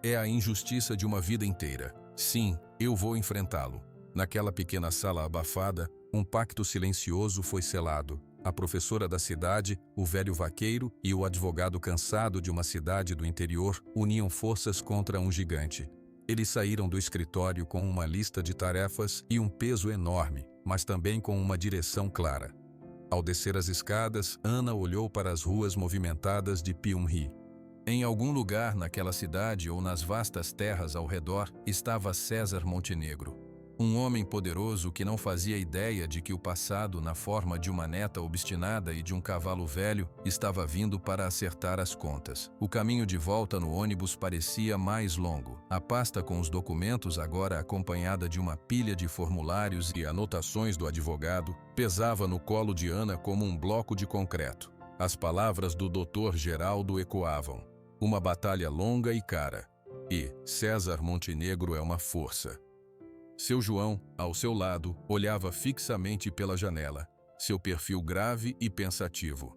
é a injustiça de uma vida inteira. Sim, eu vou enfrentá-lo. Naquela pequena sala abafada, um pacto silencioso foi selado. A professora da cidade, o velho vaqueiro e o advogado cansado de uma cidade do interior uniam forças contra um gigante. Eles saíram do escritório com uma lista de tarefas e um peso enorme, mas também com uma direção clara. Ao descer as escadas, Ana olhou para as ruas movimentadas de Pyongyang. Em algum lugar naquela cidade ou nas vastas terras ao redor estava César Montenegro. Um homem poderoso que não fazia ideia de que o passado, na forma de uma neta obstinada e de um cavalo velho, estava vindo para acertar as contas. O caminho de volta no ônibus parecia mais longo. A pasta com os documentos, agora acompanhada de uma pilha de formulários e anotações do advogado, pesava no colo de Ana como um bloco de concreto. As palavras do Dr. Geraldo ecoavam. Uma batalha longa e cara. E César Montenegro é uma força. Seu João, ao seu lado, olhava fixamente pela janela, seu perfil grave e pensativo.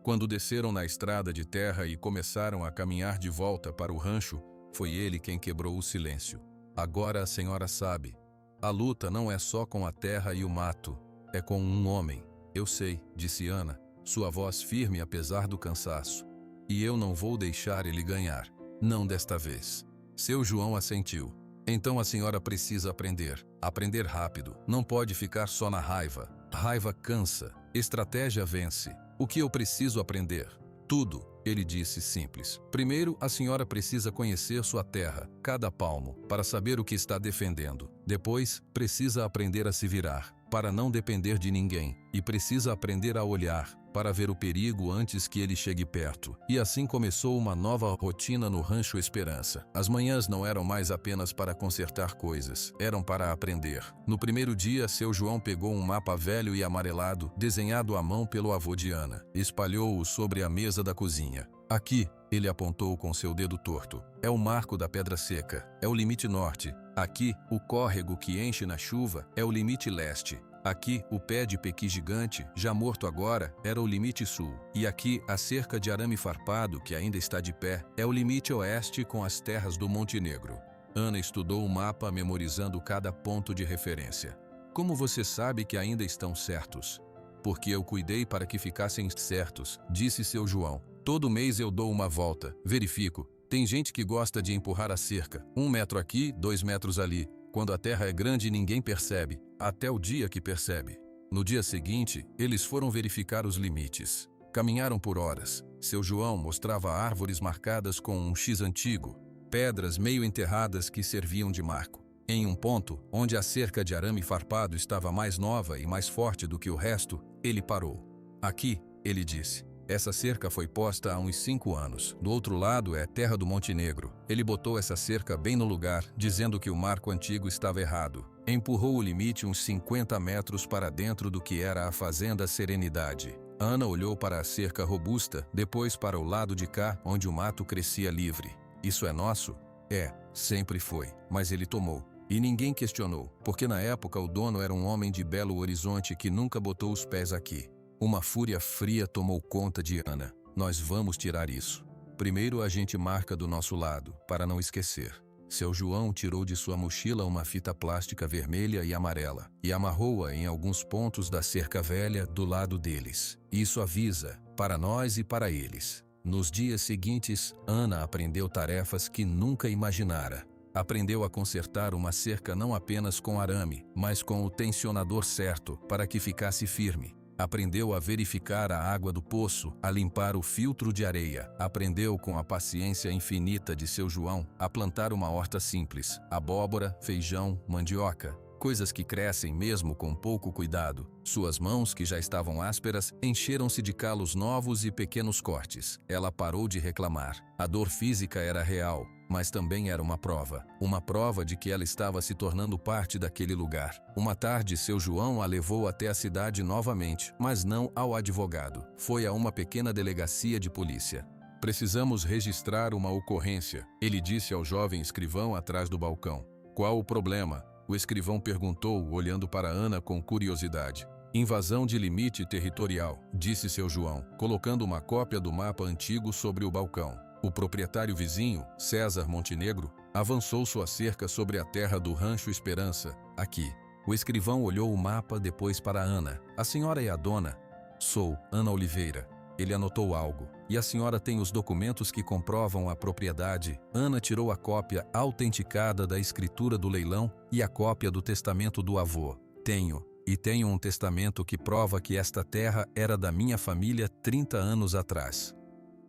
Quando desceram na estrada de terra e começaram a caminhar de volta para o rancho, foi ele quem quebrou o silêncio. Agora a senhora sabe. A luta não é só com a terra e o mato, é com um homem. Eu sei, disse Ana, sua voz firme apesar do cansaço. E eu não vou deixar ele ganhar. Não desta vez. Seu João assentiu. Então a senhora precisa aprender. Aprender rápido. Não pode ficar só na raiva. Raiva cansa. Estratégia vence. O que eu preciso aprender? Tudo, ele disse simples. Primeiro, a senhora precisa conhecer sua terra, cada palmo, para saber o que está defendendo. Depois, precisa aprender a se virar, para não depender de ninguém. E precisa aprender a olhar, para ver o perigo antes que ele chegue perto. E assim começou uma nova rotina no Rancho Esperança. As manhãs não eram mais apenas para consertar coisas, eram para aprender. No primeiro dia, seu João pegou um mapa velho e amarelado, desenhado à mão pelo avô de Ana. Espalhou-o sobre a mesa da cozinha. Aqui, ele apontou com seu dedo torto. É o marco da Pedra Seca. É o limite norte. Aqui, o córrego que enche na chuva é o limite leste. Aqui, o pé de pequi gigante, já morto agora, era o limite sul. E aqui, a cerca de arame farpado, que ainda está de pé, é o limite oeste com as terras do Monte Negro. Ana estudou o mapa, memorizando cada ponto de referência. Como você sabe que ainda estão certos? Porque eu cuidei para que ficassem certos, disse seu João. Todo mês eu dou uma volta, verifico. Tem gente que gosta de empurrar a cerca, 1 metro aqui, 2 metros ali. Quando a terra é grande, ninguém percebe, até o dia que percebe. No dia seguinte, eles foram verificar os limites. Caminharam por horas. Seu João mostrava árvores marcadas com um X antigo, pedras meio enterradas que serviam de marco. Em um ponto, onde a cerca de arame farpado estava mais nova e mais forte do que o resto, ele parou. Aqui, ele disse. Essa cerca foi posta há uns 5 anos. Do outro lado é terra do Monte Negro. Ele botou essa cerca bem no lugar, dizendo que o marco antigo estava errado. Empurrou o limite uns 50 metros para dentro do que era a fazenda Serenidade. Ana olhou para a cerca robusta, depois para o lado de cá, onde o mato crescia livre. Isso é nosso? É, sempre foi. Mas ele tomou. E ninguém questionou, porque na época o dono era um homem de Belo Horizonte que nunca botou os pés aqui. Uma fúria fria tomou conta de Ana. Nós vamos tirar isso. Primeiro a gente marca do nosso lado, para não esquecer. Seu João tirou de sua mochila uma fita plástica vermelha e amarela e amarrou-a em alguns pontos da cerca velha do lado deles. Isso avisa, para nós e para eles. Nos dias seguintes, Ana aprendeu tarefas que nunca imaginara. Aprendeu a consertar uma cerca não apenas com arame, mas com o tensionador certo, para que ficasse firme. Aprendeu a verificar a água do poço, a limpar o filtro de areia. Aprendeu com a paciência infinita de seu João a plantar uma horta simples, abóbora, feijão, mandioca. Coisas que crescem mesmo com pouco cuidado. Suas mãos, que já estavam ásperas, encheram-se de calos novos e pequenos cortes. Ela parou de reclamar. A dor física era real, mas também era uma prova de que ela estava se tornando parte daquele lugar. Uma tarde, seu João a levou até a cidade novamente, mas não ao advogado. Foi a uma pequena delegacia de polícia. Precisamos registrar uma ocorrência, ele disse ao jovem escrivão atrás do balcão. Qual o problema? O escrivão perguntou, olhando para Ana com curiosidade. Invasão de limite territorial, disse seu João, colocando uma cópia do mapa antigo sobre o balcão. O proprietário vizinho, César Montenegro, avançou sua cerca sobre a terra do Rancho Esperança, aqui. O escrivão olhou o mapa depois para Ana. A senhora é a dona? Sou, Ana Oliveira. Ele anotou algo. E a senhora tem os documentos que comprovam a propriedade? Ana tirou a cópia autenticada da escritura do leilão e a cópia do testamento do avô. Tenho. E tenho um testamento que prova que esta terra era da minha família 30 anos atrás.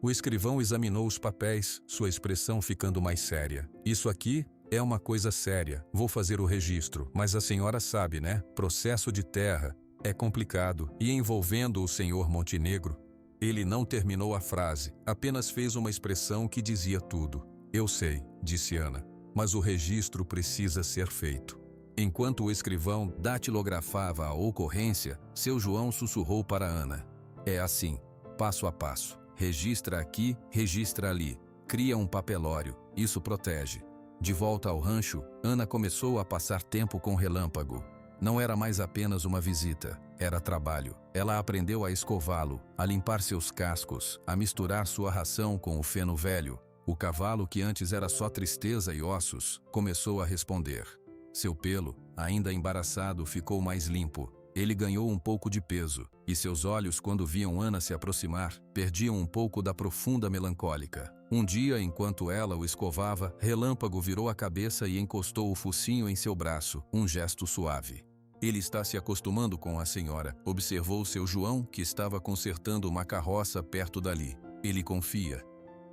O escrivão examinou os papéis, sua expressão ficando mais séria. Isso aqui é uma coisa séria. Vou fazer o registro, mas a senhora sabe, né? Processo de terra é complicado e envolvendo o senhor Montenegro. Ele não terminou a frase, apenas fez uma expressão que dizia tudo. Eu sei, disse Ana, mas o registro precisa ser feito. Enquanto o escrivão datilografava a ocorrência, seu João sussurrou para Ana. É assim, passo a passo. Registra aqui, registra ali. Cria um papelório, isso protege. De volta ao rancho, Ana começou a passar tempo com Relâmpago. Não era mais apenas uma visita, era trabalho. Ela aprendeu a escová-lo, a limpar seus cascos, a misturar sua ração com o feno velho. O cavalo, que antes era só tristeza e ossos, começou a responder. Seu pelo, ainda embaraçado, ficou mais limpo. Ele ganhou um pouco de peso, e seus olhos, quando viam Ana se aproximar, perdiam um pouco da profunda melancólica. Um dia, enquanto ela o escovava, Relâmpago virou a cabeça e encostou o focinho em seu braço, um gesto suave. Ele está se acostumando com a senhora, observou seu João, que estava consertando uma carroça perto dali. Ele confia.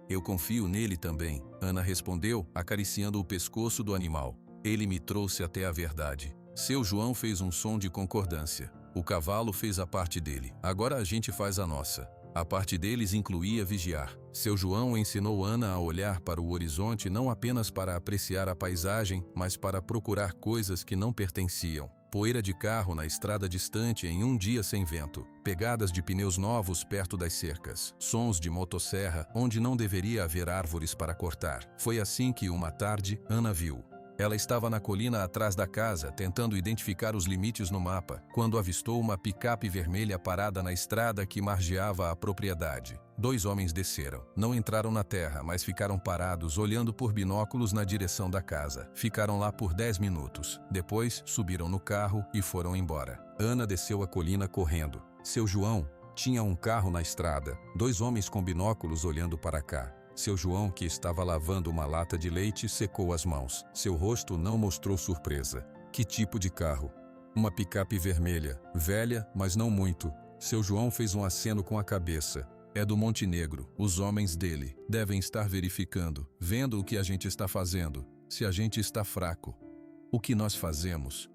Eu confio nele também, Ana respondeu, acariciando o pescoço do animal. Ele me trouxe até a verdade. Seu João fez um som de concordância. O cavalo fez a parte dele. Agora a gente faz a nossa. A parte deles incluía vigiar. Seu João ensinou Ana a olhar para o horizonte não apenas para apreciar a paisagem, mas para procurar coisas que não pertenciam. Poeira de carro na estrada distante em um dia sem vento. Pegadas de pneus novos perto das cercas. Sons de motosserra onde não deveria haver árvores para cortar. Foi assim que uma tarde, Ana viu. Ela estava na colina atrás da casa, tentando identificar os limites no mapa, quando avistou uma picape vermelha parada na estrada que margeava a propriedade. 2 homens desceram. Não entraram na terra, mas ficaram parados, olhando por binóculos na direção da casa. Ficaram lá por 10 minutos. Depois, subiram no carro e foram embora. Ana desceu a colina correndo. Seu João tinha um carro na estrada. 2 homens com binóculos olhando para cá. Seu João, que estava lavando uma lata de leite, secou as mãos. Seu rosto não mostrou surpresa. Que tipo de carro? Uma picape vermelha, velha, mas não muito. Seu João fez um aceno com a cabeça. É do Montenegro. Os homens dele devem estar verificando, vendo o que a gente está fazendo, se a gente está fraco. O que nós fazemos?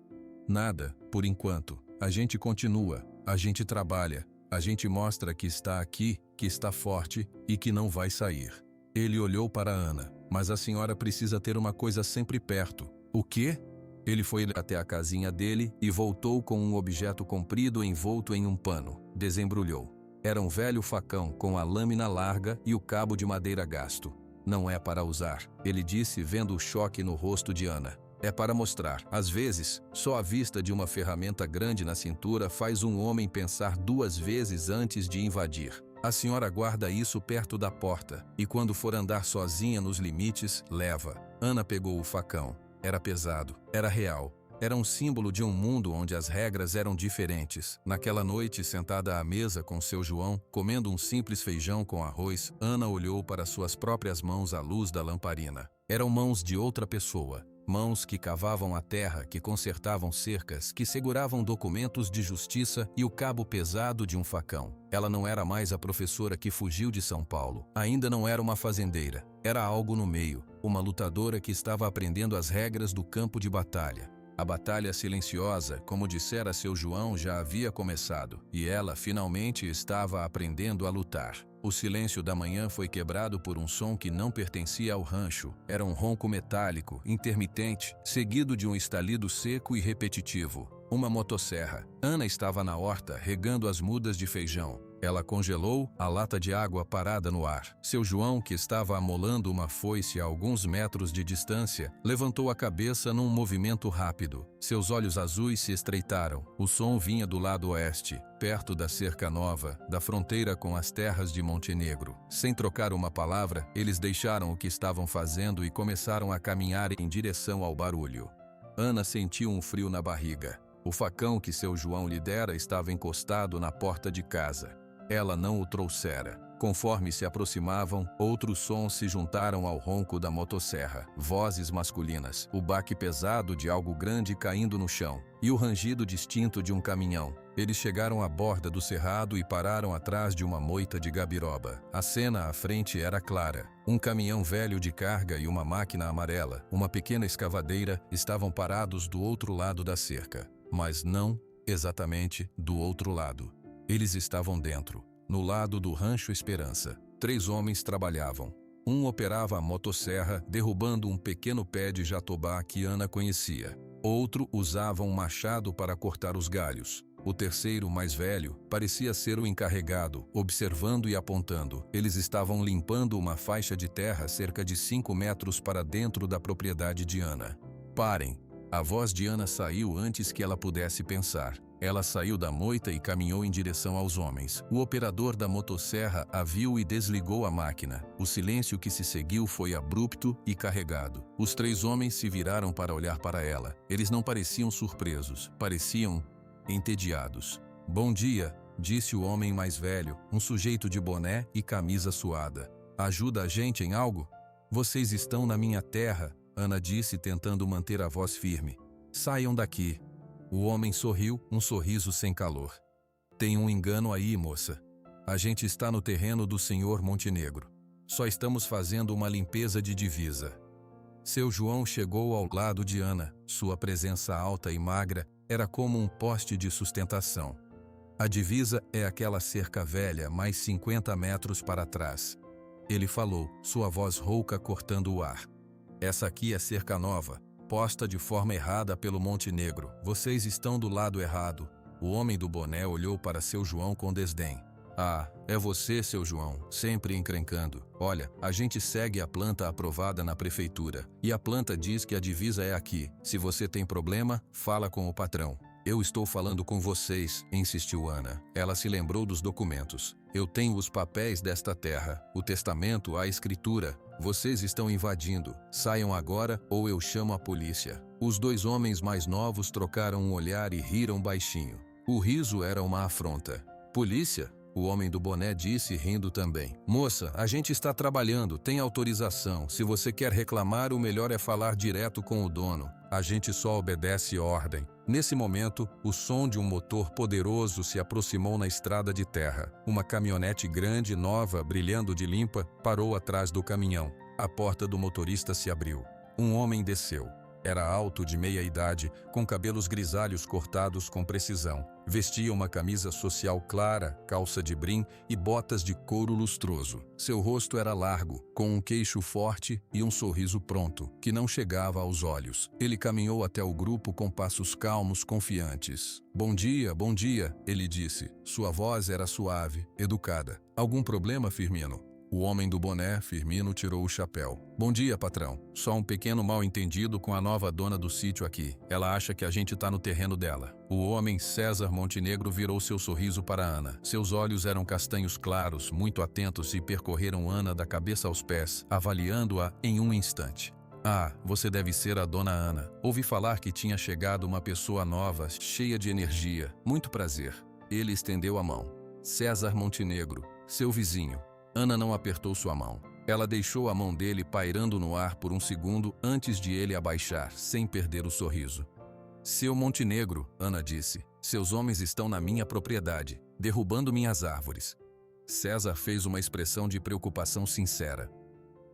Nada, por enquanto. A gente continua, a gente trabalha, a gente mostra que está aqui, que está forte e que não vai sair. Ele olhou para Ana. Mas a senhora precisa ter uma coisa sempre perto. O quê? Ele foi até a casinha dele e voltou com um objeto comprido envolto em um pano. Desembrulhou. Era um velho facão com a lâmina larga e o cabo de madeira gasto. Não é para usar, ele disse vendo o choque no rosto de Ana. É para mostrar. Às vezes, só a vista de uma ferramenta grande na cintura faz um homem pensar 2 vezes antes de invadir. A senhora guarda isso perto da porta, e quando for andar sozinha nos limites, leva. Ana pegou o facão. Era pesado, era real. Era um símbolo de um mundo onde as regras eram diferentes. Naquela noite, sentada à mesa com seu João, comendo um simples feijão com arroz, Ana olhou para suas próprias mãos à luz da lamparina. Eram mãos de outra pessoa. Mãos que cavavam a terra, que consertavam cercas, que seguravam documentos de justiça e o cabo pesado de um facão. Ela não era mais a professora que fugiu de São Paulo. Ainda não era uma fazendeira. Era algo no meio, uma lutadora que estava aprendendo as regras do campo de batalha. A batalha silenciosa, como dissera seu João, já havia começado, e ela finalmente estava aprendendo a lutar. O silêncio da manhã foi quebrado por um som que não pertencia ao rancho. Era um ronco metálico, intermitente, seguido de um estalido seco e repetitivo. Uma motosserra. Ana estava na horta, regando as mudas de feijão. Ela congelou a lata de água parada no ar. Seu João, que estava amolando uma foice a alguns metros de distância, levantou a cabeça num movimento rápido. Seus olhos azuis se estreitaram. O som vinha do lado oeste, perto da cerca nova, da fronteira com as terras de Montenegro. Sem trocar uma palavra, eles deixaram o que estavam fazendo e começaram a caminhar em direção ao barulho. Ana sentiu um frio na barriga. O facão que seu João lhe dera estava encostado na porta de casa. Ela não o trouxera. Conforme se aproximavam, outros sons se juntaram ao ronco da motosserra. Vozes masculinas, o baque pesado de algo grande caindo no chão, e o rangido distinto de um caminhão. Eles chegaram à borda do cerrado e pararam atrás de uma moita de gabiroba. A cena à frente era clara. Um caminhão velho de carga e uma máquina amarela, uma pequena escavadeira, estavam parados do outro lado da cerca. Mas não exatamente do outro lado. Eles estavam dentro, no lado do Rancho Esperança. 3 homens trabalhavam. Um operava a motosserra, derrubando um pequeno pé de jatobá que Ana conhecia. Outro usava um machado para cortar os galhos. O terceiro, mais velho, parecia ser o encarregado, observando e apontando. Eles estavam limpando uma faixa de terra cerca de 5 metros para dentro da propriedade de Ana. Parem! A voz de Ana saiu antes que ela pudesse pensar. Ela saiu da moita e caminhou em direção aos homens. O operador da motosserra a viu e desligou a máquina. O silêncio que se seguiu foi abrupto e carregado. Os 3 homens se viraram para olhar para ela. Eles não pareciam surpresos, pareciam entediados. Bom dia, disse o homem mais velho, um sujeito de boné e camisa suada. Ajuda a gente em algo? Vocês estão na minha terra, Ana disse tentando manter a voz firme. Saiam daqui. O homem sorriu, um sorriso sem calor. Tem um engano aí, moça. A gente está no terreno do senhor Montenegro. Só estamos fazendo uma limpeza de divisa. Seu João chegou ao lado de Ana. Sua presença alta e magra Era como um poste de sustentação. A divisa é aquela cerca velha, mais 50 metros para trás. Ele falou, sua voz rouca cortando o ar. Essa aqui é cerca nova, posta de forma errada pelo Monte Negro. Vocês estão do lado errado. O homem do boné olhou para seu João com desdém. Ah, é você, seu João, sempre encrencando. Olha, a gente segue a planta aprovada na prefeitura. E a planta diz que a divisa é aqui. Se você tem problema, fala com o patrão. Eu estou falando com vocês, insistiu Ana. Ela se lembrou dos documentos. Eu tenho os papéis desta terra, o testamento, a escritura. Vocês estão invadindo. Saiam agora ou eu chamo a polícia. Os dois homens mais novos trocaram um olhar e riram baixinho. O riso era uma afronta. Polícia? O homem do boné disse, rindo também. Moça, a gente está trabalhando, tem autorização. Se você quer reclamar, o melhor é falar direto com o dono. A gente só obedece ordem. Nesse momento, o som de um motor poderoso se aproximou na estrada de terra. Uma caminhonete grande, nova, brilhando de limpa, parou atrás do caminhão. A porta do motorista se abriu. Um homem desceu. Era alto, de meia idade, com cabelos grisalhos cortados com precisão. Vestia uma camisa social clara, calça de brim e botas de couro lustroso. Seu rosto era largo, com um queixo forte e um sorriso pronto, que não chegava aos olhos. Ele caminhou até o grupo com passos calmos, confiantes. Bom dia, ele disse. Sua voz era suave, educada. Algum problema, Firmino? O homem do boné, Firmino, tirou o chapéu. Bom dia, patrão. Só um pequeno mal-entendido com a nova dona do sítio aqui. Ela acha que a gente tá no terreno dela. O homem, César Montenegro, virou seu sorriso para Ana. Seus olhos eram castanhos claros, muito atentos e percorreram Ana da cabeça aos pés, avaliando-a em um instante. Ah, você deve ser a dona Ana. Ouvi falar que tinha chegado uma pessoa nova, cheia de energia. Muito prazer. Ele estendeu a mão. César Montenegro, seu vizinho. Ana não apertou sua mão. Ela deixou a mão dele pairando no ar por um segundo antes de ele abaixar, sem perder o sorriso. Seu Montenegro, Ana disse, seus homens estão na minha propriedade, derrubando minhas árvores. César fez uma expressão de preocupação sincera.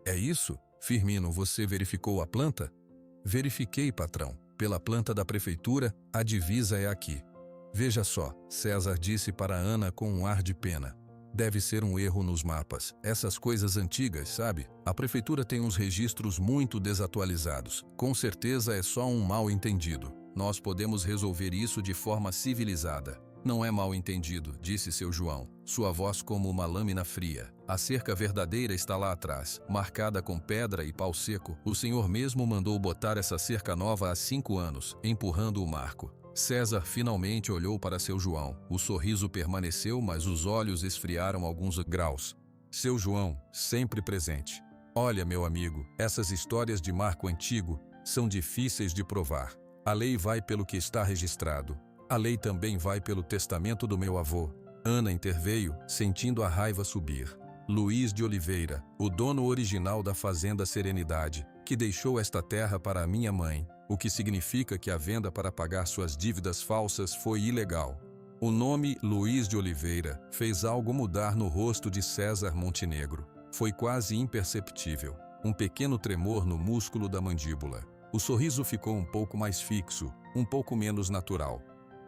É isso? Firmino, você verificou a planta? Verifiquei, patrão. Pela planta da prefeitura, a divisa é aqui. Veja só, César disse para Ana com um ar de pena. Deve ser um erro nos mapas. Essas coisas antigas, sabe? A prefeitura tem uns registros muito desatualizados. Com certeza é só um mal-entendido. Nós podemos resolver isso de forma civilizada. Não é mal-entendido, disse seu João, sua voz como uma lâmina fria. A cerca verdadeira está lá atrás, marcada com pedra e pau seco. O senhor mesmo mandou botar essa cerca nova há 5 anos, empurrando o marco. César finalmente olhou para seu João. O sorriso permaneceu, mas os olhos esfriaram alguns graus. Seu João, sempre presente. Olha, meu amigo, essas histórias de marco antigo são difíceis de provar. A lei vai pelo que está registrado. A lei também vai pelo testamento do meu avô. Ana interveio, sentindo a raiva subir. Luiz de Oliveira, o dono original da fazenda Serenidade, que deixou esta terra para a minha mãe, o que significa que a venda para pagar suas dívidas falsas foi ilegal. O nome Luiz de Oliveira fez algo mudar no rosto de César Montenegro. Foi quase imperceptível, um pequeno tremor no músculo da mandíbula. O sorriso ficou um pouco mais fixo, um pouco menos natural.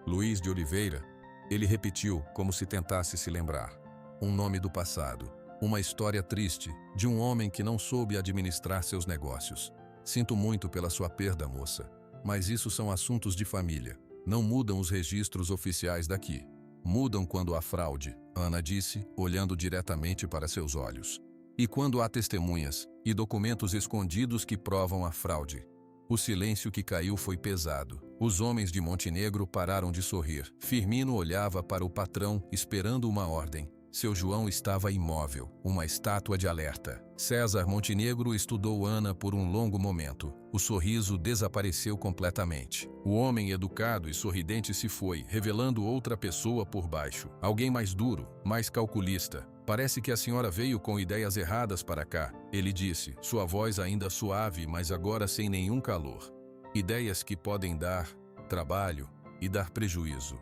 Luiz de Oliveira, ele repetiu como se tentasse se lembrar. Um nome do passado. Uma história triste, de um homem que não soube administrar seus negócios. Sinto muito pela sua perda, moça. Mas isso são assuntos de família. Não mudam os registros oficiais daqui. Mudam quando há fraude, Ana disse, olhando diretamente para seus olhos. E quando há testemunhas e documentos escondidos que provam a fraude. O silêncio que caiu foi pesado. Os homens de Montenegro pararam de sorrir. Firmino olhava para o patrão, esperando uma ordem. Seu João estava imóvel, uma estátua de alerta. César Montenegro estudou Ana por um longo momento. O sorriso desapareceu completamente. O homem educado e sorridente se foi, revelando outra pessoa por baixo. Alguém mais duro, mais calculista. Parece que a senhora veio com ideias erradas para cá, ele disse, sua voz ainda suave, mas agora sem nenhum calor. Ideias que podem dar trabalho e dar prejuízo.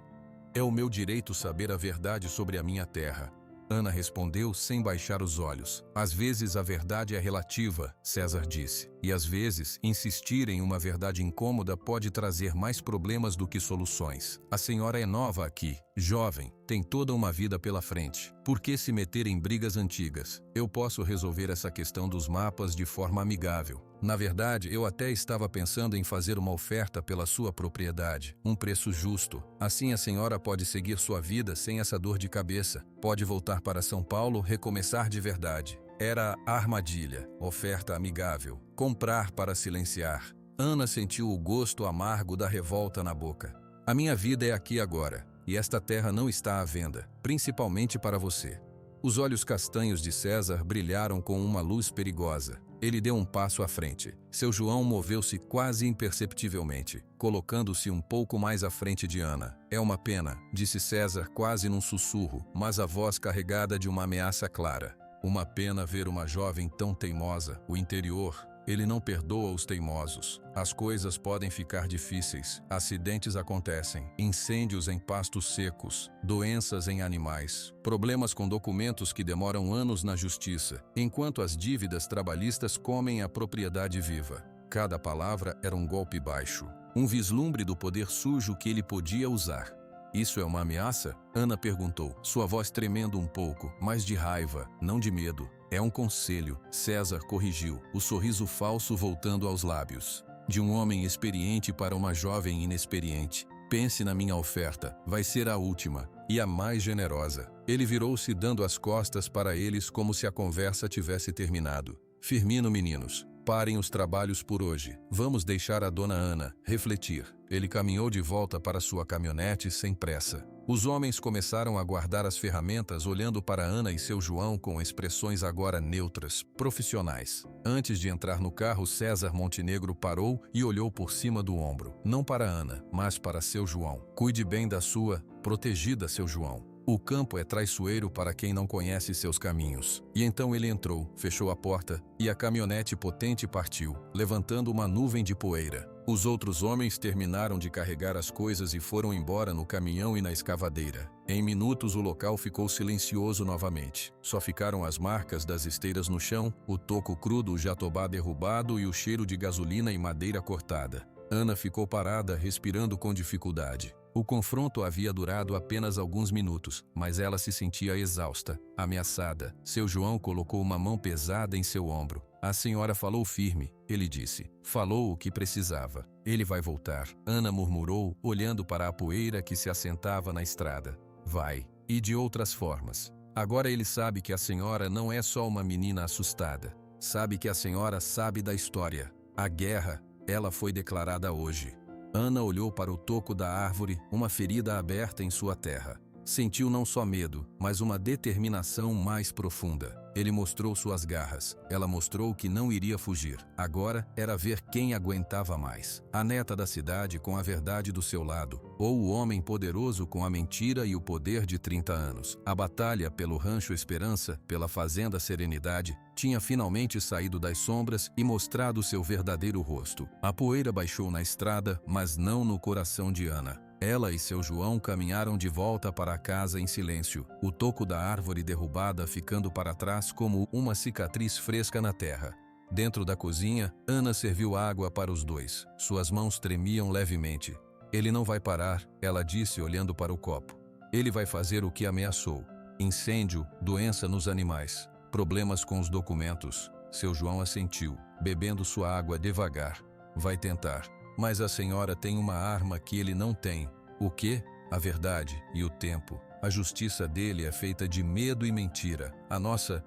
É o meu direito saber a verdade sobre a minha terra. Ana respondeu sem baixar os olhos. Às vezes a verdade é relativa, César disse. E às vezes, insistir em uma verdade incômoda pode trazer mais problemas do que soluções. A senhora é nova aqui, jovem, tem toda uma vida pela frente. Por que se meter em brigas antigas? Eu posso resolver essa questão dos mapas de forma amigável. Na verdade, eu até estava pensando em fazer uma oferta pela sua propriedade, um preço justo. Assim a senhora pode seguir sua vida sem essa dor de cabeça. Pode voltar para São Paulo, recomeçar de verdade. Era a armadilha, oferta amigável, comprar para silenciar. Ana sentiu o gosto amargo da revolta na boca. A minha vida é aqui agora, e esta terra não está à venda, principalmente para você. Os olhos castanhos de César brilharam com uma luz perigosa. Ele deu um passo à frente. Seu João moveu-se quase imperceptivelmente, colocando-se um pouco mais à frente de Ana. É uma pena, disse César quase num sussurro, mas a voz carregada de uma ameaça clara. Uma pena ver uma jovem tão teimosa. O interior, ele não perdoa os teimosos. As coisas podem ficar difíceis. Acidentes acontecem. Incêndios em pastos secos. Doenças em animais. Problemas com documentos que demoram anos na justiça. Enquanto as dívidas trabalhistas comem a propriedade viva. Cada palavra era um golpe baixo. Um vislumbre do poder sujo que ele podia usar. Isso é uma ameaça? Ana perguntou, sua voz tremendo um pouco, mas de raiva, não de medo. É um conselho, César corrigiu, o sorriso falso voltando aos lábios. De um homem experiente para uma jovem inexperiente. Pense na minha oferta, vai ser a última, e a mais generosa. Ele virou-se dando as costas para eles como se a conversa tivesse terminado. Firmino, meninos. Parem os trabalhos por hoje. Vamos deixar a dona Ana refletir. Ele caminhou de volta para sua caminhonete sem pressa. Os homens começaram a guardar as ferramentas olhando para Ana e seu João com expressões agora neutras, profissionais. Antes de entrar no carro, César Montenegro parou e olhou por cima do ombro. Não para Ana, mas para seu João. Cuide bem da sua, protegida, seu João. O campo é traiçoeiro para quem não conhece seus caminhos. E então ele entrou, fechou a porta, e a caminhonete potente partiu, levantando uma nuvem de poeira. Os outros homens terminaram de carregar as coisas e foram embora no caminhão e na escavadeira. Em minutos o local ficou silencioso novamente. Só ficaram as marcas das esteiras no chão, o toco cru do jatobá derrubado e o cheiro de gasolina e madeira cortada. Ana ficou parada, respirando com dificuldade. O confronto havia durado apenas alguns minutos, mas ela se sentia exausta, ameaçada. Seu João colocou uma mão pesada em seu ombro. A senhora falou firme, ele disse. Falou o que precisava. Ele vai voltar. Ana murmurou, olhando para a poeira que se assentava na estrada. Vai. E de outras formas. Agora ele sabe que a senhora não é só uma menina assustada. Sabe que a senhora sabe da história. A guerra, ela foi declarada hoje. Ana olhou para o toco da árvore, uma ferida aberta em sua terra. Sentiu não só medo, mas uma determinação mais profunda. Ele mostrou suas garras. Ela mostrou que não iria fugir. Agora era ver quem aguentava mais. A neta da cidade com a verdade do seu lado, ou o homem poderoso com a mentira e o poder de 30 anos. A batalha pelo Rancho Esperança, pela Fazenda Serenidade, tinha finalmente saído das sombras e mostrado seu verdadeiro rosto. A poeira baixou na estrada, mas não no coração de Ana. Ela e seu João caminharam de volta para a casa em silêncio, o toco da árvore derrubada ficando para trás como uma cicatriz fresca na terra. Dentro da cozinha, Ana serviu água para os dois. Suas mãos tremiam levemente. Ele não vai parar, ela disse olhando para o copo. Ele vai fazer o que ameaçou. Incêndio, doença nos animais, problemas com os documentos. Seu João assentiu, bebendo sua água devagar. Vai tentar. Mas a senhora tem uma arma que ele não tem. O quê? A verdade e o tempo. A justiça dele é feita de medo e mentira. A nossa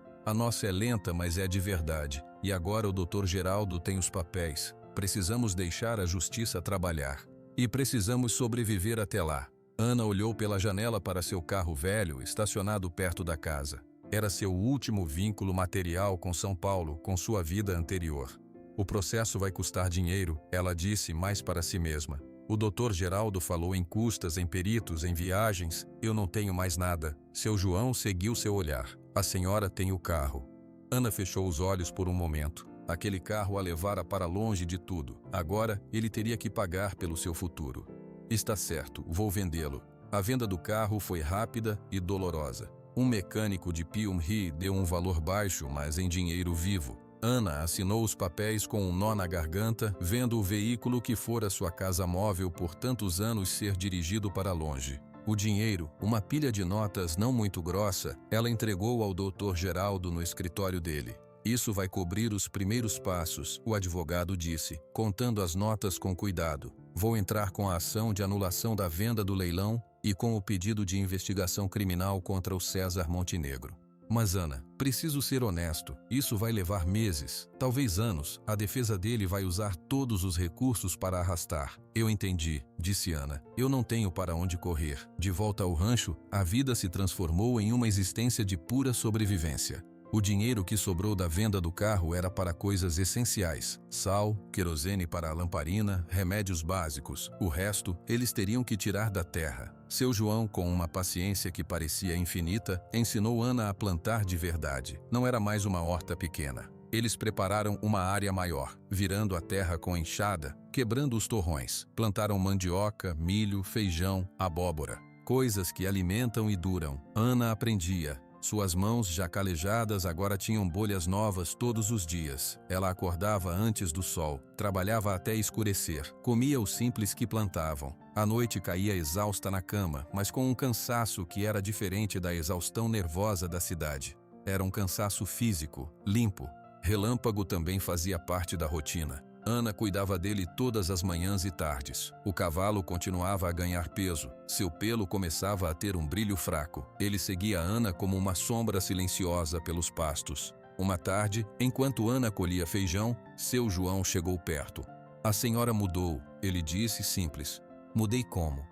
é lenta, mas é de verdade. E agora o Dr. Geraldo tem os papéis. Precisamos deixar a justiça trabalhar. E precisamos sobreviver até lá. Ana olhou pela janela para seu carro velho, estacionado perto da casa. Era seu último vínculo material com São Paulo, com sua vida anterior. O processo vai custar dinheiro, ela disse mais para si mesma. O Dr. Geraldo falou em custas, em peritos, em viagens. Eu não tenho mais nada. Seu João seguiu seu olhar. A senhora tem o carro. Ana fechou os olhos por um momento. Aquele carro a levara para longe de tudo. Agora, ele teria que pagar pelo seu futuro. Está certo, vou vendê-lo. A venda do carro foi rápida e dolorosa. Um mecânico de Pyongyang deu um valor baixo, mas em dinheiro vivo. Ana assinou os papéis com um nó na garganta, vendo o veículo que fora sua casa móvel por tantos anos ser dirigido para longe. O dinheiro, uma pilha de notas não muito grossa, ela entregou ao Dr. Geraldo no escritório dele. Isso vai cobrir os primeiros passos, o advogado disse, contando as notas com cuidado. Vou entrar com a ação de anulação da venda do leilão e com o pedido de investigação criminal contra o César Montenegro. Mas Ana, preciso ser honesto, isso vai levar meses, talvez anos, a defesa dele vai usar todos os recursos para arrastar. Eu entendi, disse Ana, eu não tenho para onde correr. De volta ao rancho, a vida se transformou em uma existência de pura sobrevivência. O dinheiro que sobrou da venda do carro era para coisas essenciais: sal, querosene para a lamparina, remédios básicos. O resto, eles teriam que tirar da terra. Seu João, com uma paciência que parecia infinita, ensinou Ana a plantar de verdade. Não era mais uma horta pequena. Eles prepararam uma área maior, virando a terra com enxada, quebrando os torrões. Plantaram mandioca, milho, feijão, abóbora. Coisas que alimentam e duram. Ana aprendia. Suas mãos, já calejadas, agora tinham bolhas novas todos os dias. Ela acordava antes do sol, trabalhava até escurecer, comia o simples que plantavam. À noite caía exausta na cama, mas com um cansaço que era diferente da exaustão nervosa da cidade. Era um cansaço físico, limpo. Relâmpago também fazia parte da rotina. Ana cuidava dele todas as manhãs e tardes. O cavalo continuava a ganhar peso. Seu pelo começava a ter um brilho fraco. Ele seguia Ana como uma sombra silenciosa pelos pastos. Uma tarde, enquanto Ana colhia feijão, seu João chegou perto. A senhora mudou, ele disse simples. Mudei como?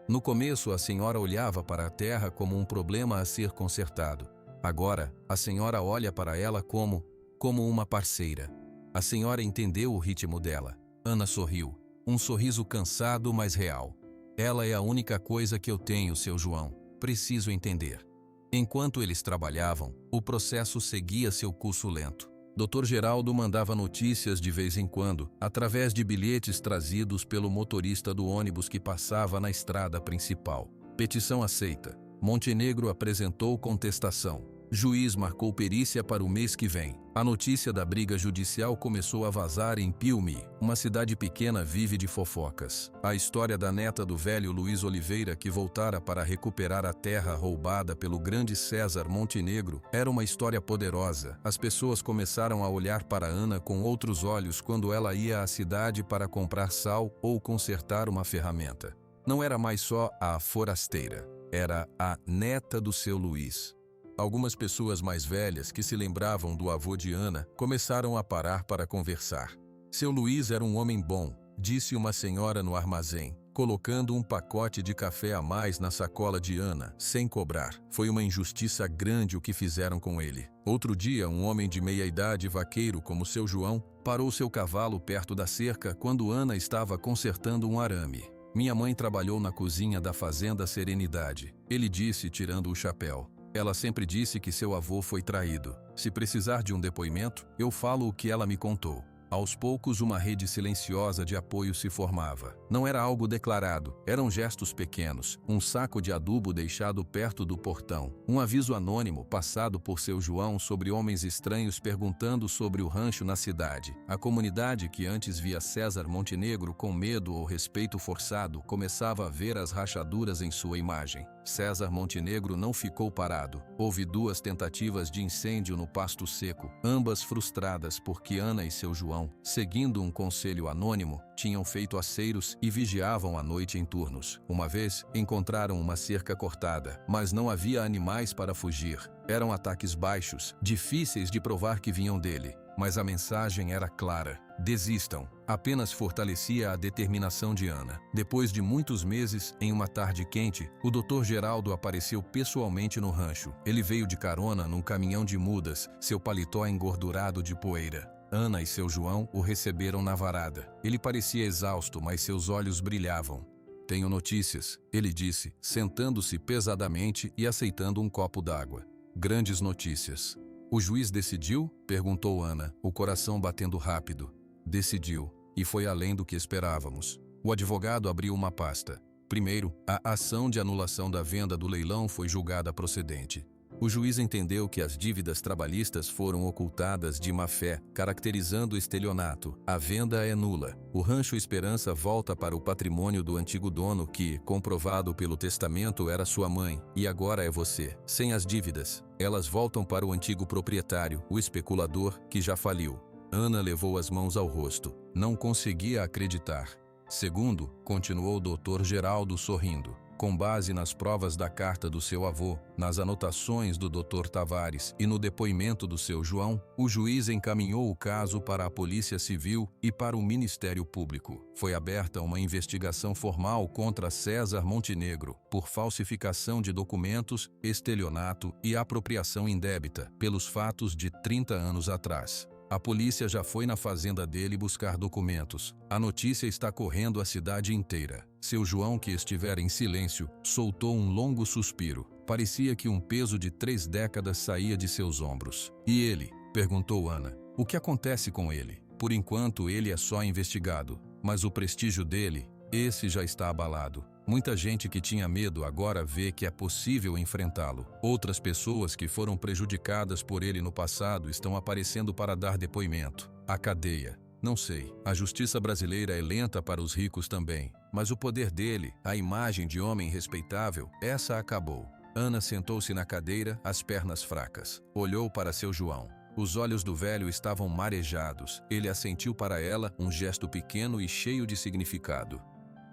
No começo, a senhora olhava para a terra como um problema a ser consertado. Agora, a senhora olha para ela como uma parceira. A senhora entendeu o ritmo dela. Ana sorriu. Um sorriso cansado, mas real. Ela é a única coisa que eu tenho, seu João. Preciso entender. Enquanto eles trabalhavam, o processo seguia seu curso lento. Dr. Geraldo mandava notícias de vez em quando, através de bilhetes trazidos pelo motorista do ônibus que passava na estrada principal. Petição aceita. Montenegro apresentou contestação. Juiz marcou perícia para o mês que vem. A notícia da briga judicial começou a vazar em Pyongyang. Uma cidade pequena vive de fofocas. A história da neta do velho Luiz Oliveira que voltara para recuperar a terra roubada pelo grande César Montenegro era uma história poderosa. As pessoas começaram a olhar para Ana com outros olhos quando ela ia à cidade para comprar sal ou consertar uma ferramenta. Não era mais só a forasteira. Era a neta do seu Luiz. Algumas pessoas mais velhas que se lembravam do avô de Ana começaram a parar para conversar. Seu Luiz era um homem bom, disse uma senhora no armazém, colocando um pacote de café a mais na sacola de Ana, sem cobrar. Foi uma injustiça grande o que fizeram com ele. Outro dia, um homem de meia-idade, vaqueiro como seu João, parou seu cavalo perto da cerca quando Ana estava consertando um arame. Minha mãe trabalhou na cozinha da fazenda Serenidade, ele disse tirando o chapéu. Ela sempre disse que seu avô foi traído. Se precisar de um depoimento, eu falo o que ela me contou. Aos poucos, uma rede silenciosa de apoio se formava. Não era algo declarado, eram gestos pequenos. Um saco de adubo deixado perto do portão. Um aviso anônimo passado por seu João sobre homens estranhos perguntando sobre o rancho na cidade. A comunidade que antes via César Montenegro com medo ou respeito forçado começava a ver as rachaduras em sua imagem. César Montenegro não ficou parado. Houve 2 tentativas de incêndio no pasto seco, ambas frustradas porque Ana e seu João, seguindo um conselho anônimo, tinham feito aceiros e vigiavam à noite em turnos. Uma vez, encontraram uma cerca cortada, mas não havia animais para fugir. Eram ataques baixos, difíceis de provar que vinham dele. Mas a mensagem era clara: desistam. Apenas fortalecia a determinação de Ana. Depois de muitos meses, em uma tarde quente, o Dr. Geraldo apareceu pessoalmente no rancho. Ele veio de carona num caminhão de mudas, seu paletó engordurado de poeira. Ana e seu João o receberam na varada. Ele parecia exausto, mas seus olhos brilhavam. Tenho notícias, ele disse, sentando-se pesadamente e aceitando um copo d'água. Grandes notícias. O juiz decidiu? Perguntou Ana, o coração batendo rápido. Decidiu, e foi além do que esperávamos. O advogado abriu uma pasta. Primeiro, a ação de anulação da venda do leilão foi julgada procedente. O juiz entendeu que as dívidas trabalhistas foram ocultadas de má-fé, caracterizando estelionato. A venda é nula. O Rancho Esperança volta para o patrimônio do antigo dono que, comprovado pelo testamento, era sua mãe, e agora é você. Sem as dívidas, elas voltam para o antigo proprietário, o especulador, que já faliu. Ana levou as mãos ao rosto. Não conseguia acreditar. Segundo, continuou o Dr. Geraldo sorrindo. Com base nas provas da carta do seu avô, nas anotações do Dr. Tavares e no depoimento do seu João, o juiz encaminhou o caso para a Polícia Civil e para o Ministério Público. Foi aberta uma investigação formal contra César Montenegro por falsificação de documentos, estelionato e apropriação indébita pelos fatos de 30 anos atrás. A polícia já foi na fazenda dele buscar documentos. A notícia está correndo a cidade inteira. Seu João, que estivera em silêncio, soltou um longo suspiro. Parecia que um peso de 3 décadas saía de seus ombros. E ele? Perguntou Ana. O que acontece com ele? Por enquanto, ele é só investigado. Mas o prestígio dele, esse já está abalado. Muita gente que tinha medo agora vê que é possível enfrentá-lo. Outras pessoas que foram prejudicadas por ele no passado estão aparecendo para dar depoimento. A cadeia. Não sei. A justiça brasileira é lenta para os ricos também. Mas o poder dele, a imagem de homem respeitável, essa acabou. Ana sentou-se na cadeira, as pernas fracas. Olhou para seu João. Os olhos do velho estavam marejados. Ele assentiu para ela, um gesto pequeno e cheio de significado.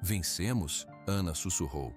Vencemos? Ana sussurrou.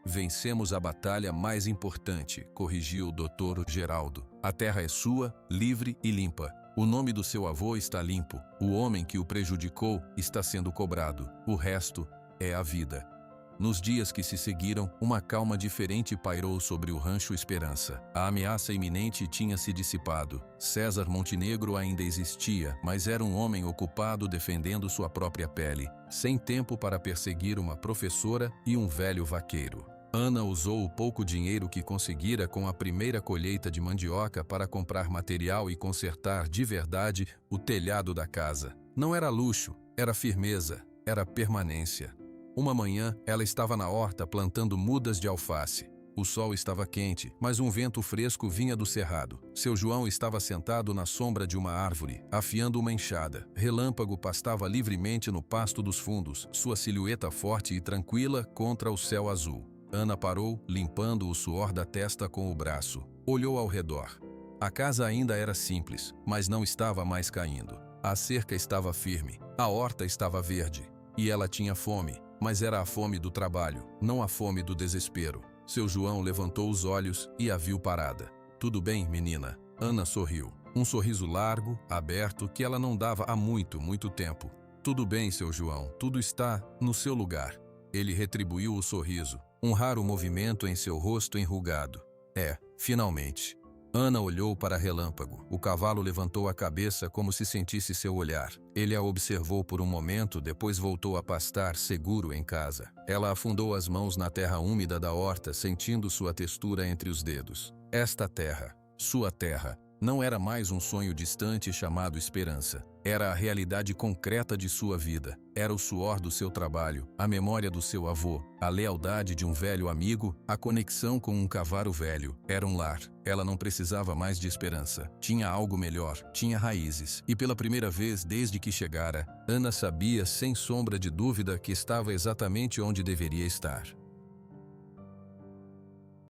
Vencemos a batalha mais importante, corrigiu o Dr. Geraldo. A terra é sua, livre e limpa. O nome do seu avô está limpo. O homem que o prejudicou está sendo cobrado. O resto é a vida. Nos dias que se seguiram, uma calma diferente pairou sobre o Rancho Esperança. A ameaça iminente tinha se dissipado. César Montenegro ainda existia, mas era um homem ocupado defendendo sua própria pele, sem tempo para perseguir uma professora e um velho vaqueiro. Ana usou o pouco dinheiro que conseguira com a primeira colheita de mandioca para comprar material e consertar de verdade o telhado da casa. Não era luxo, era firmeza, era permanência. Uma manhã, ela estava na horta plantando mudas de alface. O sol estava quente, mas um vento fresco vinha do cerrado. Seu João estava sentado na sombra de uma árvore, afiando uma enxada. Relâmpago pastava livremente no pasto dos fundos, sua silhueta forte e tranquila contra o céu azul. Ana parou, limpando o suor da testa com o braço. Olhou ao redor. A casa ainda era simples, mas não estava mais caindo. A cerca estava firme, a horta estava verde. E ela tinha fome. Mas era a fome do trabalho, não a fome do desespero. Seu João levantou os olhos e a viu parada. Tudo bem, menina? Ana sorriu. Um sorriso largo, aberto, que ela não dava há muito tempo. Tudo bem, seu João, tudo está no seu lugar. Ele retribuiu o sorriso, um raro movimento em seu rosto enrugado. Finalmente. Ana olhou para Relâmpago. O cavalo levantou a cabeça como se sentisse seu olhar. Ele a observou por um momento, depois voltou a pastar seguro em casa. Ela afundou as mãos na terra úmida da horta, sentindo sua textura entre os dedos. Esta terra, sua terra, não era mais um sonho distante chamado esperança. Era a realidade concreta de sua vida. Era o suor do seu trabalho, a memória do seu avô, a lealdade de um velho amigo, a conexão com um cavalo velho. Era um lar. Ela não precisava mais de esperança. Tinha algo melhor, tinha raízes. E pela primeira vez desde que chegara, Ana sabia sem sombra de dúvida que estava exatamente onde deveria estar.